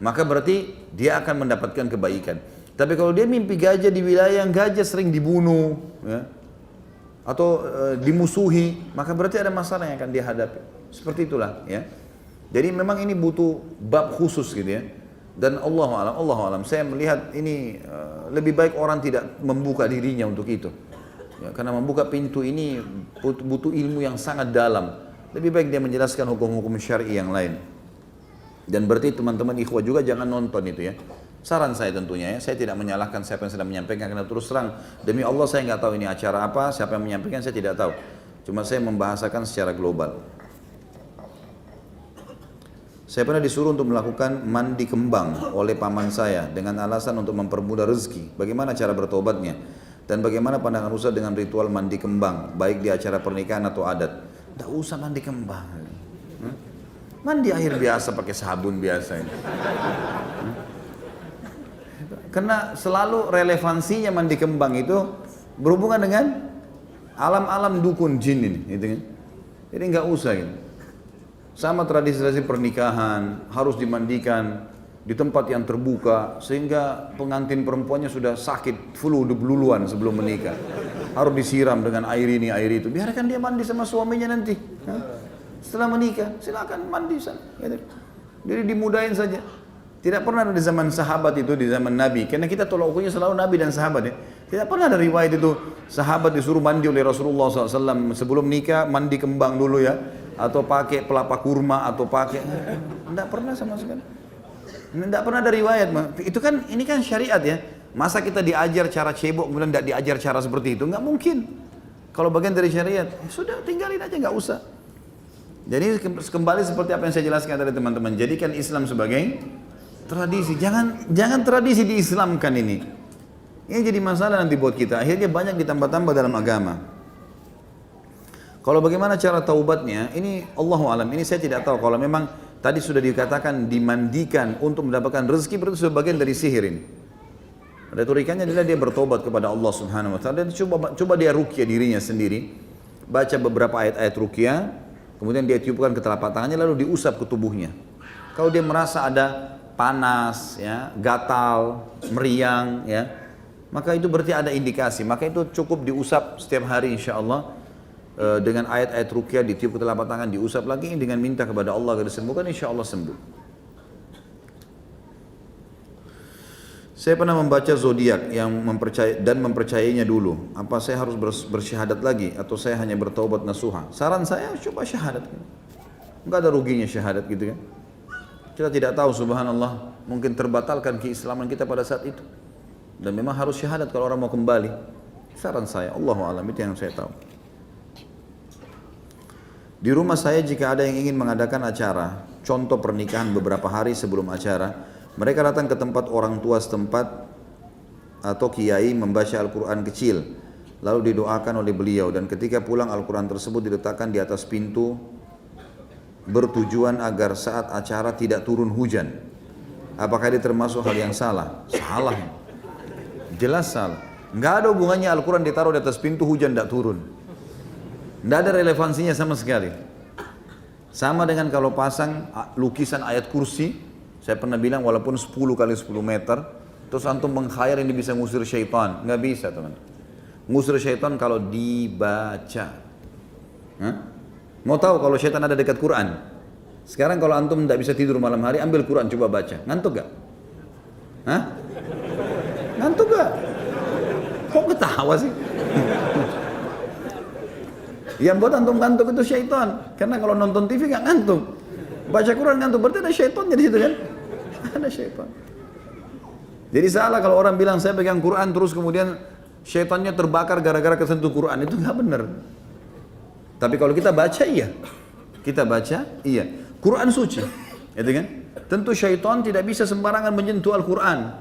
maka berarti dia akan mendapatkan kebaikan. Tapi kalau dia mimpi gajah di wilayah yang gajah sering dibunuh, ya, atau dimusuhi, maka berarti ada masalah yang akan dia hadapi. Seperti itulah, ya. Jadi memang ini butuh bab khusus gitu, ya. Dan Allah alam, saya melihat ini lebih baik orang tidak membuka dirinya untuk itu, ya, karena membuka pintu ini butuh ilmu yang sangat dalam. Lebih baik dia menjelaskan hukum-hukum syar'i yang lain. Dan berarti teman-teman ikhwah juga jangan nonton itu, ya. Saran saya tentunya, ya, saya tidak menyalahkan siapa yang sedang menyampaikan, karena terus terang demi Allah saya nggak tahu ini acara apa, siapa yang menyampaikan saya tidak tahu. Cuma saya membahasakan secara global. Saya pernah disuruh untuk melakukan mandi kembang oleh paman saya dengan alasan untuk mempermudah rezeki. Bagaimana cara bertobatnya? Dan bagaimana pandangan Ustaz dengan ritual mandi kembang, baik di acara pernikahan atau adat? Tidak usah mandi kembang. Mandi air biasa pakai sabun biasa ini. Karena selalu relevansinya mandi kembang itu berhubungan dengan alam-alam dukun jin ini, gitu kan? Jadi nggak usah gitu. Sama tradisi-tradisi pernikahan harus dimandikan di tempat yang terbuka sehingga pengantin perempuannya sudah sakit flu duluan sebelum menikah. Harus disiram dengan air ini air itu. Biarkan dia mandi sama suaminya nanti. Setelah menikah silakan mandi sana. Jadi dimudahin saja. Tidak pernah ada di zaman sahabat itu, di zaman Nabi. Karena kita tolak ukurnya selalu Nabi dan sahabat, ya. Tidak pernah ada riwayat itu sahabat disuruh mandi oleh Rasulullah SAW sebelum nikah mandi kembang dulu, ya, atau pakai pelapa kurma atau pakai. Tidak pernah sama sekali. Tidak pernah ada riwayat. Itu kan ini kan syariat, ya. Masa kita diajar cara cebok kemudian tidak diajar cara seperti itu? Nggak mungkin. Kalau bagian dari syariat, sudah tinggalin aja, nggak usah. Jadi kembali seperti apa yang saya jelaskan tadi teman-teman. Jadikan Islam sebagai tradisi, jangan tradisi diislamkan ini. Ini jadi masalah nanti buat kita. Akhirnya banyak ditambah-tambah dalam agama. Kalau bagaimana cara taubatnya, ini Allahu alam. Ini saya tidak tahu. Kalau memang tadi sudah dikatakan dimandikan untuk mendapatkan rezeki, berarti sebagian dari sihir ini. Retorikanya adalah dia bertobat kepada Allah Subhanahu Wa Taala dan coba dia ruqyah dirinya sendiri, baca beberapa ayat-ayat ruqyah, kemudian dia tiupkan ke telapak tangannya lalu diusap ke tubuhnya. Kalau dia merasa ada panas, ya, gatal, meriang, ya, maka itu berarti ada indikasi. Maka itu cukup diusap setiap hari insya Allah dengan ayat-ayat ruqyah, ditiup ke telapak tangan, diusap lagi dengan minta kepada Allah agar disembuhkan, insya Allah sembuh. Saya pernah membaca zodiak yang mempercayainya dulu. Apa saya harus bersyahadat lagi atau saya hanya bertaubat nasuha? Saran saya coba syahadat. Enggak ada ruginya syahadat gitu kan. Kita tidak tahu, subhanallah, mungkin terbatalkan keislaman kita pada saat itu. Dan memang harus syahadat kalau orang mau kembali. Saran saya, Allahu a'lam, itu yang saya tahu. Di rumah saya jika ada yang ingin mengadakan acara, contoh pernikahan beberapa hari sebelum acara, mereka datang ke tempat orang tua setempat atau kiai membaca Al-Quran kecil, lalu didoakan oleh beliau, dan ketika pulang Al-Quran tersebut diletakkan di atas pintu bertujuan agar saat acara tidak turun hujan. Apakah ini termasuk hal yang salah? Salah. Jelas salah. Nggak ada hubungannya Al-Quran ditaruh di atas pintu hujan tidak turun. Nggak ada relevansinya sama sekali. Sama dengan kalau pasang lukisan ayat kursi, saya pernah bilang walaupun 10 kali 10 meter, terus antum mengkhayal ini bisa ngusir syaitan. Nggak bisa teman. Ngusir syaitan kalau dibaca. Hah? Mau tahu kalau syaitan ada dekat Quran? Sekarang kalau antum tidak bisa tidur malam hari, ambil Quran coba baca. Ngantuk gak? Hah? Ngantuk gak? Kok ketawa sih? Yang buat antum ngantuk itu syaitan. Karena kalau nonton TV gak ngantuk. Baca Quran ngantuk, berarti ada syaitannya di situ kan? Ada syaitan. Jadi salah kalau orang bilang saya pegang Quran terus kemudian syaitannya terbakar gara-gara kesentuh Quran. Itu gak benar. Tapi kalau kita baca iya. Kita baca iya. Quran suci. Gitu kan? Tentu syaitan tidak bisa sembarangan menyentuh Al-Quran.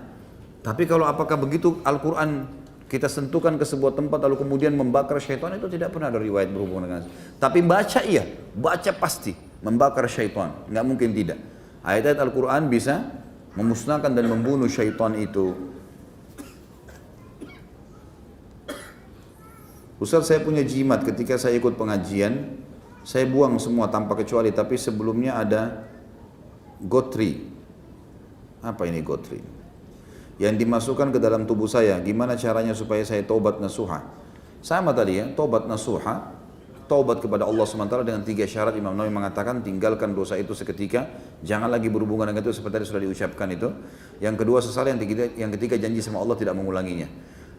Tapi kalau apakah begitu Al-Quran kita sentuhkan ke sebuah tempat lalu kemudian membakar syaitan, itu tidak pernah ada riwayat berhubungan dengan itu. Tapi baca iya, baca pasti membakar syaitan, nggak mungkin tidak. Ayat-ayat Al-Quran bisa memusnahkan dan membunuh syaitan itu. Ustaz, saya punya jimat ketika saya ikut pengajian, saya buang semua tanpa kecuali, tapi sebelumnya ada gotri. Apa ini gotri? Yang dimasukkan ke dalam tubuh saya, gimana caranya supaya saya taubat nasuha? Sama tadi ya, taubat nasuha, taubat kepada Allah SWT dengan 3 syarat. Imam Nawawi mengatakan tinggalkan dosa itu seketika, jangan lagi berhubungan dengan itu seperti tadi sudah diucapkan itu. Yang kedua sesal, yang ketiga janji sama Allah tidak mengulanginya.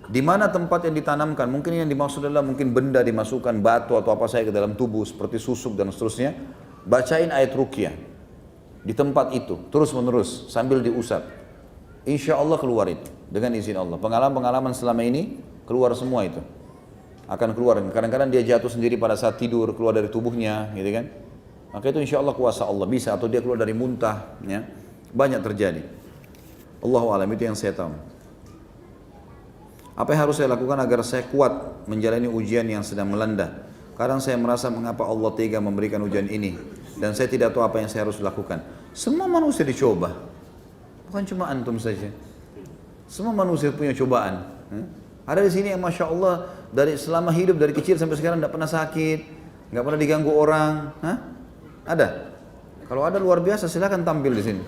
Di mana tempat yang ditanamkan? Mungkin yang dimaksud adalah mungkin benda dimasukkan, batu atau apa saja ke dalam tubuh seperti susuk dan seterusnya. Bacain ayat ruqyah di tempat itu terus menerus sambil diusap. Insya Allah keluar itu dengan izin Allah. Pengalaman-pengalaman selama ini keluar semua itu. Akan keluar. Kadang-kadang dia jatuh sendiri pada saat tidur, keluar dari tubuhnya, gitu kan? Maka itu insya Allah kuasa Allah bisa, atau dia keluar dari muntah, ya. Banyak terjadi. Allahu a'lam, itu yang saya tahu. Apa yang harus saya lakukan agar saya kuat menjalani ujian yang sedang melanda? Kadang saya merasa mengapa Allah tega memberikan ujian ini dan saya tidak tahu apa yang saya harus lakukan. Semua manusia dicoba, bukan cuma antum saja. Semua manusia punya cobaan. Ada di sini yang masya Allah dari selama hidup dari kecil sampai sekarang tidak pernah sakit, nggak pernah diganggu orang. Ada? Kalau ada luar biasa, silakan tampil di sini.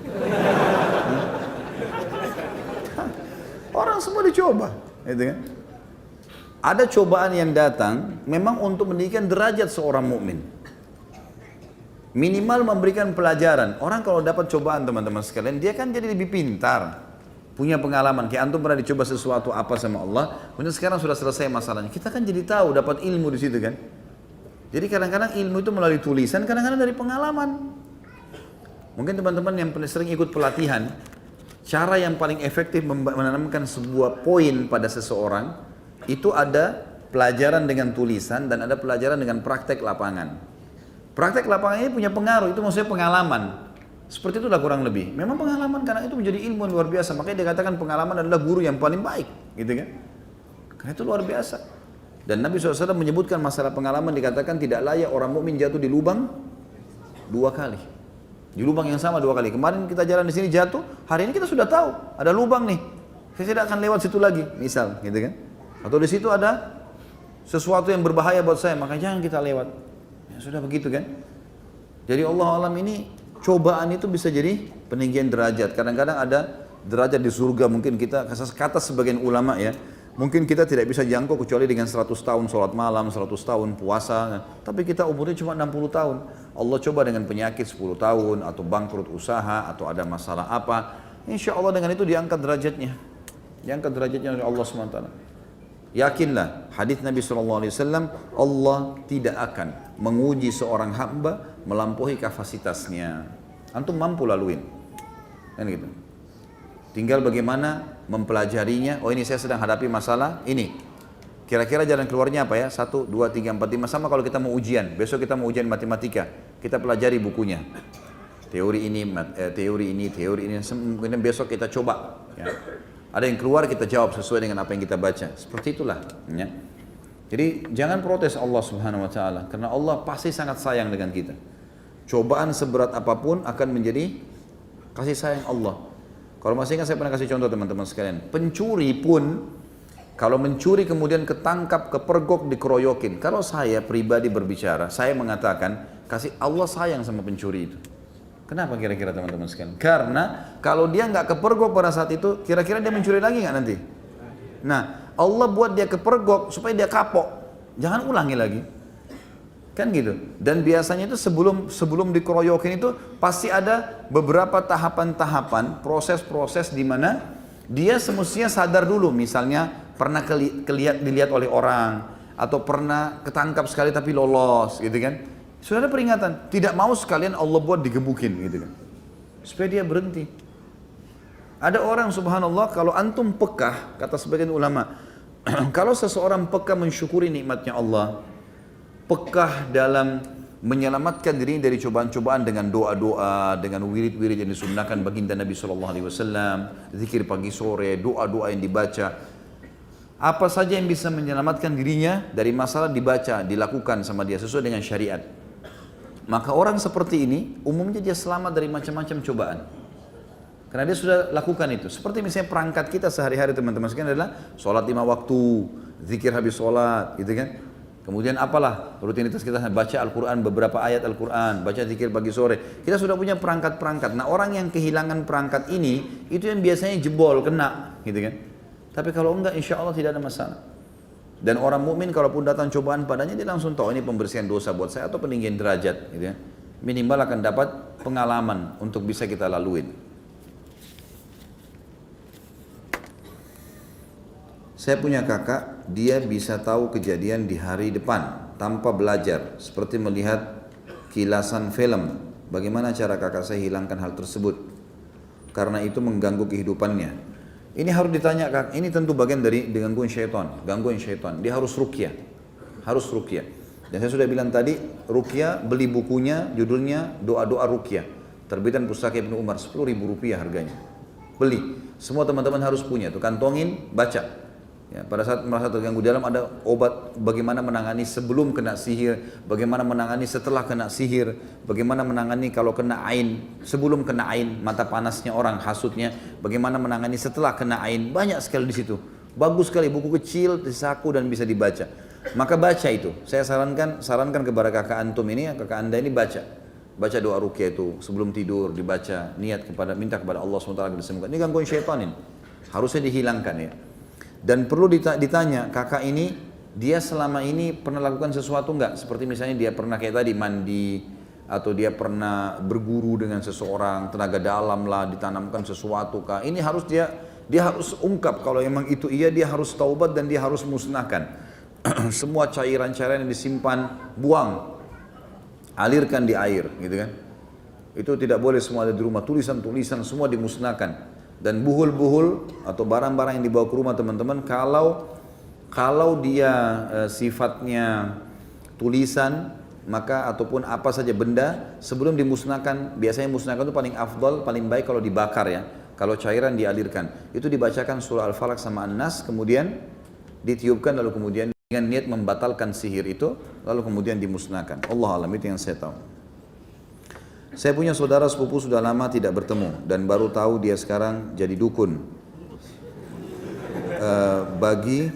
Orang semua dicoba. Gitu kan? Ada cobaan yang datang memang untuk meninggikan derajat seorang mukmin. Minimal memberikan pelajaran. Orang kalau dapat cobaan teman-teman sekalian, dia kan jadi lebih pintar, punya pengalaman. Kayak antum pernah dicoba sesuatu apa sama Allah, kemudian sekarang sudah selesai masalahnya. Kita kan jadi tahu, dapat ilmu di situ kan. Jadi kadang-kadang ilmu itu melalui tulisan, kadang-kadang dari pengalaman. Mungkin teman-teman yang sering ikut pelatihan, cara yang paling efektif menanamkan sebuah poin pada seseorang itu ada pelajaran dengan tulisan dan ada pelajaran dengan praktek lapangan. Praktek lapangan ini punya pengaruh, itu maksudnya pengalaman. Seperti itulah kurang lebih. Memang pengalaman karena itu menjadi ilmu yang luar biasa. Makanya dikatakan pengalaman adalah guru yang paling baik, gitu kan? Karena itu luar biasa. Dan Nabi SAW menyebutkan masalah pengalaman, dikatakan tidak layak orang mukmin jatuh di lubang 2 kali. Di lubang yang sama 2 kali. Kemarin kita jalan di sini jatuh, hari ini kita sudah tahu ada lubang nih. Saya tidak akan lewat situ lagi, misal, gitu kan? Atau di situ ada sesuatu yang berbahaya buat saya, maka jangan kita lewat. Ya, sudah begitu kan? Jadi Allah alam ini cobaan itu bisa jadi peninggian derajat. Kadang-kadang ada derajat di surga, mungkin kita kata sebagian ulama ya, mungkin kita tidak bisa jangkau kecuali dengan 100 tahun sholat malam, 100 tahun puasa. Tapi kita umurnya cuma 60 tahun. Allah coba dengan penyakit 10 tahun, atau bangkrut usaha, atau ada masalah apa. Insya Allah dengan itu diangkat derajatnya. Diangkat derajatnya oleh Allah SWT. Yakinlah, hadis Nabi SAW, Allah tidak akan menguji seorang hamba melampaui kapasitasnya. Antum mampu laluin. Kan gitu. Tinggal bagaimana mempelajarinya. Oh ini saya sedang hadapi masalah ini. Kira-kira jalan keluarnya apa ya? 1, 2, 3, 4, 5. Sama kalau kita mau ujian. Besok kita mau ujian matematika. Kita pelajari bukunya. Teori ini, teori ini. Kemudian besok kita coba. Ya. Ada yang keluar kita jawab sesuai dengan apa yang kita baca. Seperti itulah. Ya. Jadi jangan protes Allah Subhanahu Wa Taala, karena Allah pasti sangat sayang dengan kita. Cobaan seberat apapun akan menjadi kasih sayang Allah. Kalau masih ingat saya pernah kasih contoh teman-teman sekalian. Pencuri pun kalau mencuri kemudian ketangkap, kepergok, dikeroyokin. Kalau saya pribadi berbicara, saya mengatakan kasih Allah sayang sama pencuri itu. Kenapa kira-kira teman-teman sekalian? Karena kalau dia nggak kepergok pada saat itu, kira-kira dia mencuri lagi nggak nanti? Nah, Allah buat dia kepergok supaya dia kapok. Jangan ulangi lagi. Kan gitu. Dan biasanya itu sebelum dikeroyokin itu pasti ada beberapa tahapan-tahapan, proses-proses di mana dia semestinya sadar dulu. Misalnya pernah dilihat oleh orang atau pernah ketangkap sekali tapi lolos, gitu kan? Sudah ada peringatan. Tidak mau sekalian Allah buat digebukin, gitu kan? Supaya dia berhenti. Ada orang subhanallah kalau antum pekah, kata sebagian ulama, kalau seseorang peka mensyukuri nikmatnya Allah, pekah dalam menyelamatkan diri dari cobaan-cobaan dengan doa-doa, dengan wirid-wirid yang disunnahkan baginda Nabi SAW, zikir pagi sore, doa-doa yang dibaca, apa saja yang bisa menyelamatkan dirinya dari masalah dibaca, dilakukan sama dia sesuai dengan syariat. Maka orang seperti ini umumnya dia selamat dari macam-macam cobaan. Karena dia sudah lakukan itu. Seperti misalnya perangkat kita sehari-hari teman-teman sekalian adalah sholat 5 waktu, zikir habis sholat, gitu kan. Kemudian apalah rutinitas kita, baca Al-Quran, beberapa ayat Al-Quran, baca zikir pagi sore. Kita sudah punya perangkat-perangkat. Nah orang yang kehilangan perangkat ini, itu yang biasanya jebol, kena, gitu kan. Tapi kalau enggak, insya Allah tidak ada masalah. Dan orang mukmin kalaupun datang cobaan padanya, dia langsung tahu ini pembersihan dosa buat saya atau peninggian derajat, gitu ya. Minimal akan dapat pengalaman untuk bisa kita laluin. Saya punya kakak, dia bisa tahu kejadian di hari depan tanpa belajar, seperti melihat kilasan film. Bagaimana cara kakak saya hilangkan hal tersebut? Karena itu mengganggu kehidupannya. Ini harus ditanya, kak. Ini tentu bagian dari gangguan syaitan. Gangguan syaitan. Dia harus ruqyah. Harus ruqyah. Dan saya sudah bilang tadi, ruqyah, beli bukunya, judulnya Doa-Doa Ruqyah. Terbitan Pustaka Ibnu Umar, Rp10.000 harganya. Beli. Semua teman-teman harus punya. Tuh kantongin, baca. Ya, pada saat merasa terganggu dalam ada obat bagaimana menangani sebelum kena sihir, bagaimana menangani setelah kena sihir, bagaimana menangani kalau kena ain, sebelum kena ain, mata panasnya orang, hasutnya, bagaimana menangani setelah kena ain, banyak sekali di situ. Bagus sekali, buku kecil, disaku dan bisa dibaca. Maka baca itu. Saya sarankan kepada kakak antum ini, kakak anda ini baca. Baca doa ruqyah itu sebelum tidur, dibaca, minta kepada Allah SWT agar disembuhkan. Ini gangguan syaitan ini. Harusnya dihilangkan ya. Dan perlu ditanya, kakak ini dia selama ini pernah lakukan sesuatu enggak? Seperti misalnya dia pernah kayak tadi mandi, atau dia pernah berguru dengan seseorang, tenaga dalam lah, ditanamkan sesuatu kah? Ini harus dia harus ungkap kalau memang itu iya, dia harus taubat dan dia harus musnahkan. Semua cairan-cairan yang disimpan, buang, alirkan di air, gitu kan? Itu tidak boleh semua ada di rumah, tulisan-tulisan semua dimusnahkan. Dan buhul-buhul atau barang-barang yang dibawa ke rumah teman-teman, kalau dia sifatnya tulisan, maka ataupun apa saja benda sebelum dimusnahkan, biasanya musnahkan itu paling afdal, paling baik kalau dibakar ya. Kalau cairan dialirkan, itu dibacakan surah Al-Falaq sama An-Nas, kemudian ditiupkan, lalu kemudian dengan niat membatalkan sihir itu, lalu kemudian dimusnahkan. Allah alam, itu yang saya tahu. Saya punya saudara sepupu sudah lama tidak bertemu dan baru tahu dia sekarang jadi dukun. Bagi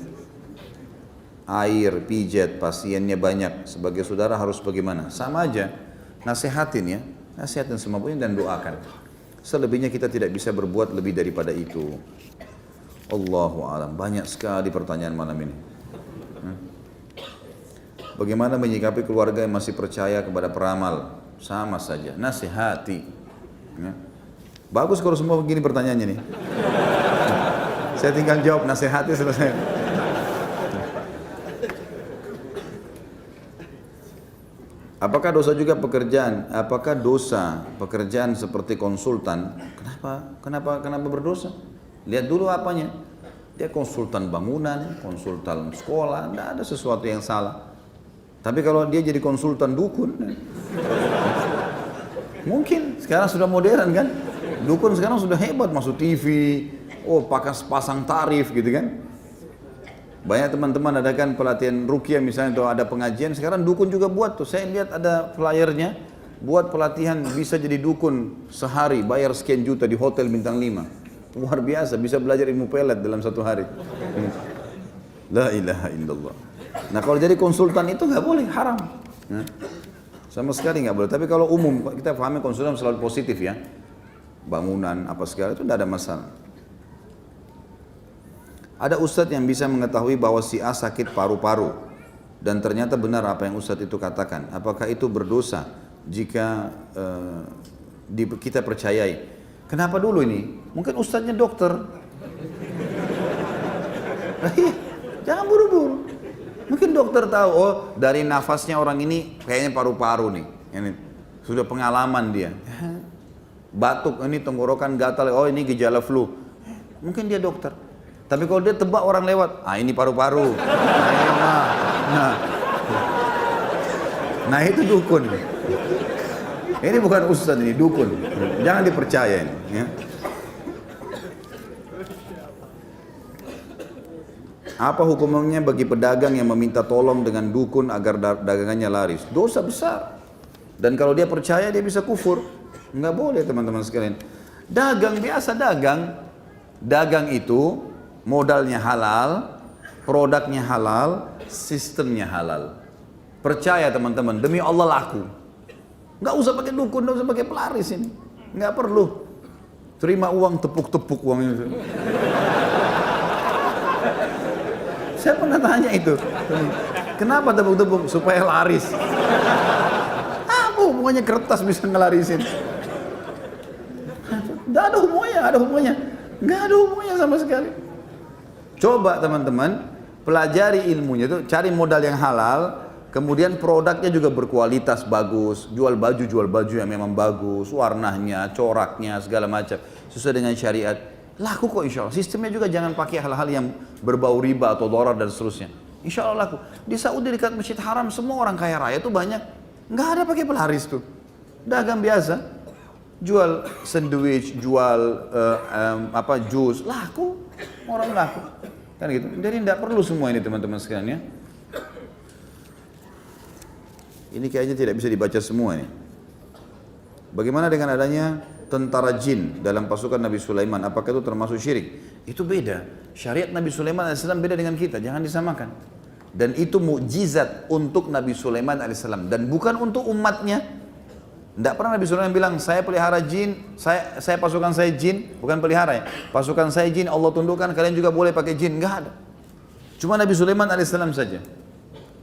air, pijat, pasiennya banyak. Sebagai saudara harus bagaimana? Sama aja, nasihatin ya, nasihatin semampunya dan doakan. Selebihnya kita tidak bisa berbuat lebih daripada itu. Allahu a'lam. Banyak sekali pertanyaan malam ini. Bagaimana menyikapi keluarga yang masih percaya kepada peramal? Sama saja, nasihati ya. Bagus kalau semua begini pertanyaannya nih. Saya tinggal jawab, nasihati, selesai. Apakah dosa juga pekerjaan? Apakah dosa pekerjaan seperti konsultan? Kenapa berdosa? Lihat dulu apanya. Dia konsultan bangunan, konsultan sekolah, tidak ada sesuatu yang salah. Tapi kalau dia jadi konsultan dukun, mungkin sekarang sudah modern kan, dukun sekarang sudah hebat, masuk TV, oh pasang tarif gitu kan. Banyak teman-teman adakan pelatihan ruqyah misalnya atau ada pengajian, sekarang dukun juga buat tuh. Saya lihat ada flyernya, buat pelatihan bisa jadi dukun sehari, bayar sekian juta di hotel bintang 5. Luar biasa, bisa belajar ilmu pelet dalam satu hari. La ilaha illallah. Nah kalau jadi konsultan itu nggak boleh, haram. Sama sekali nggak boleh. Tapi kalau umum, kita pahami konsultan selalu positif ya. Bangunan, apa segala itu tidak ada masalah. Ada ustadz yang bisa mengetahui bahwa si A sakit paru-paru dan ternyata benar apa yang ustadz itu katakan. Apakah itu berdosa jika kita percayai? Kenapa dulu ini? Mungkin ustadznya dokter. Jangan buru-buru. Mungkin dokter tahu, oh dari nafasnya orang ini kayaknya paru-paru nih. Ini sudah pengalaman dia. Batuk, ini tenggorokan gatal, oh ini gejala flu. Mungkin dia dokter. Tapi kalau dia tebak orang lewat, ini paru-paru. Nah itu dukun. Ini bukan ustadz, ini dukun. Jangan dipercaya ini. Ya. Apa hukumnya bagi pedagang yang meminta tolong dengan dukun agar dagangannya laris? Dosa besar. Dan kalau dia percaya dia bisa kufur. Enggak boleh teman-teman sekalian. Dagang biasa dagang itu modalnya halal, produknya halal, sistemnya halal. Percaya teman-teman, demi Allah laku. Nggak usah pakai dukun, nggak usah pakai pelaris ini. Nggak perlu. Terima uang, tepuk-tepuk uangnya. Saya pernah tanya itu. Kenapa tepuk-tepuk? Supaya laris. Apa hubungannya kertas bisa ngelarisin? Nggak ada hubungannya. Nggak ada hubungannya sama sekali. Coba teman-teman, pelajari ilmunya itu, cari modal yang halal, kemudian produknya juga berkualitas bagus, jual baju yang memang bagus, warnanya, coraknya, segala macam, sesuai dengan syariat, laku kok insya Allah. Sistemnya juga jangan pakai hal-hal yang berbau riba atau dolar dan seterusnya. Insya Allah laku. Di Saudi dekat Masjid Haram, semua orang kaya raya itu banyak, nggak ada pakai pelaris tuh, dagang biasa, jual sandwich, jual jus, laku, orang laku. Kan gitu. Jadi tidak perlu semua ini teman-teman sekalian ya. Ini kayaknya tidak bisa dibaca semua ini. Bagaimana dengan adanya tentara jin dalam pasukan Nabi Sulaiman? Apakah itu termasuk syirik? Itu beda. Syariat Nabi Sulaiman AS beda dengan kita. Jangan disamakan. Dan itu mukjizat untuk Nabi Sulaiman AS dan bukan untuk umatnya. Tidak pernah Nabi Sulaiman bilang, saya pelihara jin, saya pasukan saya jin, bukan pelihara ya. Pasukan saya jin, Allah tundukkan, kalian juga boleh pakai jin. Enggak ada. Cuma Nabi Sulaiman AS saja.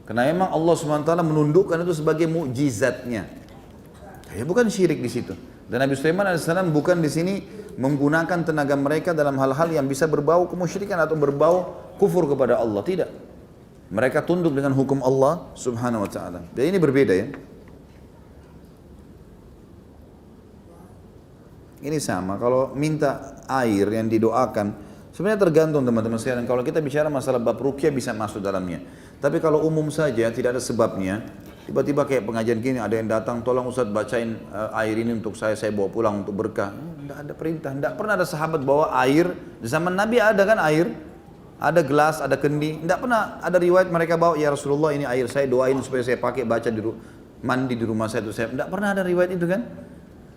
Karena memang Allah SWT menundukkan itu sebagai mukjizatnya. Ya bukan syirik di situ. Dan Nabi Sulaiman AS bukan di sini menggunakan tenaga mereka dalam hal-hal yang bisa berbau kemusyrikan atau berbau kufur kepada Allah. Tidak. Mereka tunduk dengan hukum Allah Subhanahu wa taala. Dan ini berbeda ya. Ini sama, kalau minta air yang didoakan, sebenarnya tergantung teman-teman sekalian. Kalau kita bicara masalah bab ruqyah bisa masuk dalamnya. Tapi kalau umum saja, tidak ada sebabnya, tiba-tiba kayak pengajian gini, ada yang datang, tolong Ustaz bacain air ini untuk saya bawa pulang untuk berkah. Tidak ada perintah, tidak pernah ada sahabat bawa air. Di zaman Nabi ada kan air, ada gelas, ada kendi. Tidak pernah ada riwayat mereka bawa, ya Rasulullah ini air saya doain supaya saya pakai baca mandi di rumah saya. Tidak pernah ada riwayat itu kan.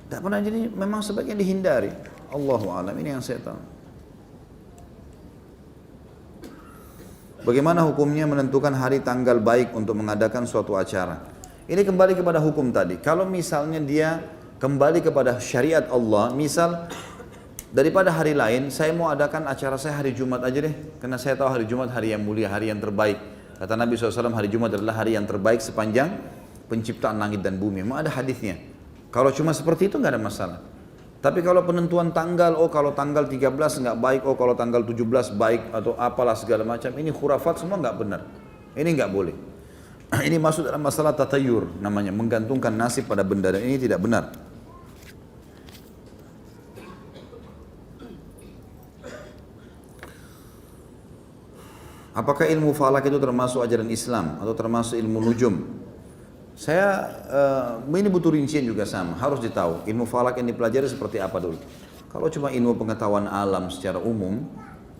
Tak pernah, jadi memang sebaiknya dihindari. Allahu a'lam, ini yang saya tahu. Bagaimana hukumnya menentukan hari tanggal baik untuk mengadakan suatu acara? Ini kembali kepada hukum tadi. Kalau misalnya dia kembali kepada syariat Allah, misal daripada hari lain, saya mau adakan acara saya hari Jumat aja deh, karena saya tahu hari Jumat hari yang mulia, hari yang terbaik. Kata Nabi SAW, hari Jumat adalah hari yang terbaik sepanjang penciptaan langit dan bumi. Memang ada hadisnya. Kalau cuma seperti itu nggak ada masalah. Tapi kalau penentuan tanggal, oh kalau tanggal 13 nggak baik, oh kalau tanggal 17 baik, atau apalah segala macam, ini khurafat semua nggak benar. Ini nggak boleh. Ini masuk dalam masalah tatayur, namanya menggantungkan nasib pada benda, dan ini tidak benar. Apakah ilmu falak itu termasuk ajaran Islam atau termasuk ilmu nujum? Saya ini butuh rincian juga sama, harus ditahu ilmu falak yang dipelajari seperti apa dulu. Kalau cuma ilmu pengetahuan alam secara umum,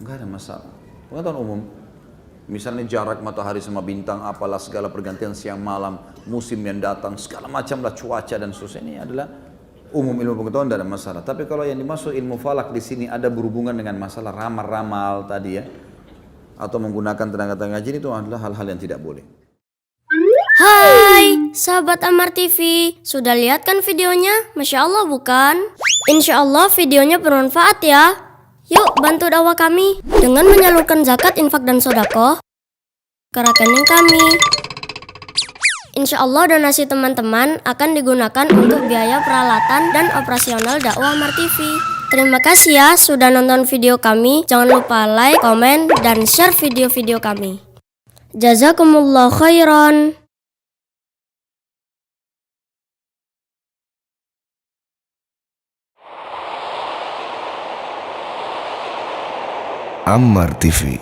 nggak ada masalah. Pengetahuan umum, misalnya jarak matahari sama bintang, apalah segala pergantian siang malam, musim yang datang, segala macam lah cuaca dan seterusnya, ini adalah umum ilmu pengetahuan, tidak ada masalah. Tapi kalau yang dimaksud ilmu falak di sini ada berhubungan dengan masalah ramal-ramal tadi ya, atau menggunakan tenaga-tenaga jin, itu adalah hal-hal yang tidak boleh. Hai, sahabat Ammar TV, sudah lihat kan videonya? Masya Allah bukan? Insya Allah videonya bermanfaat ya. Yuk bantu dakwah kami dengan menyalurkan zakat, infak, dan sodako ke rekening kami. Insya Allah donasi teman-teman akan digunakan untuk biaya peralatan dan operasional dakwah Ammar TV. Terima kasih ya sudah nonton video kami. Jangan lupa like, komen, dan share video-video kami. Jazakumullah khairan. Ammar TV.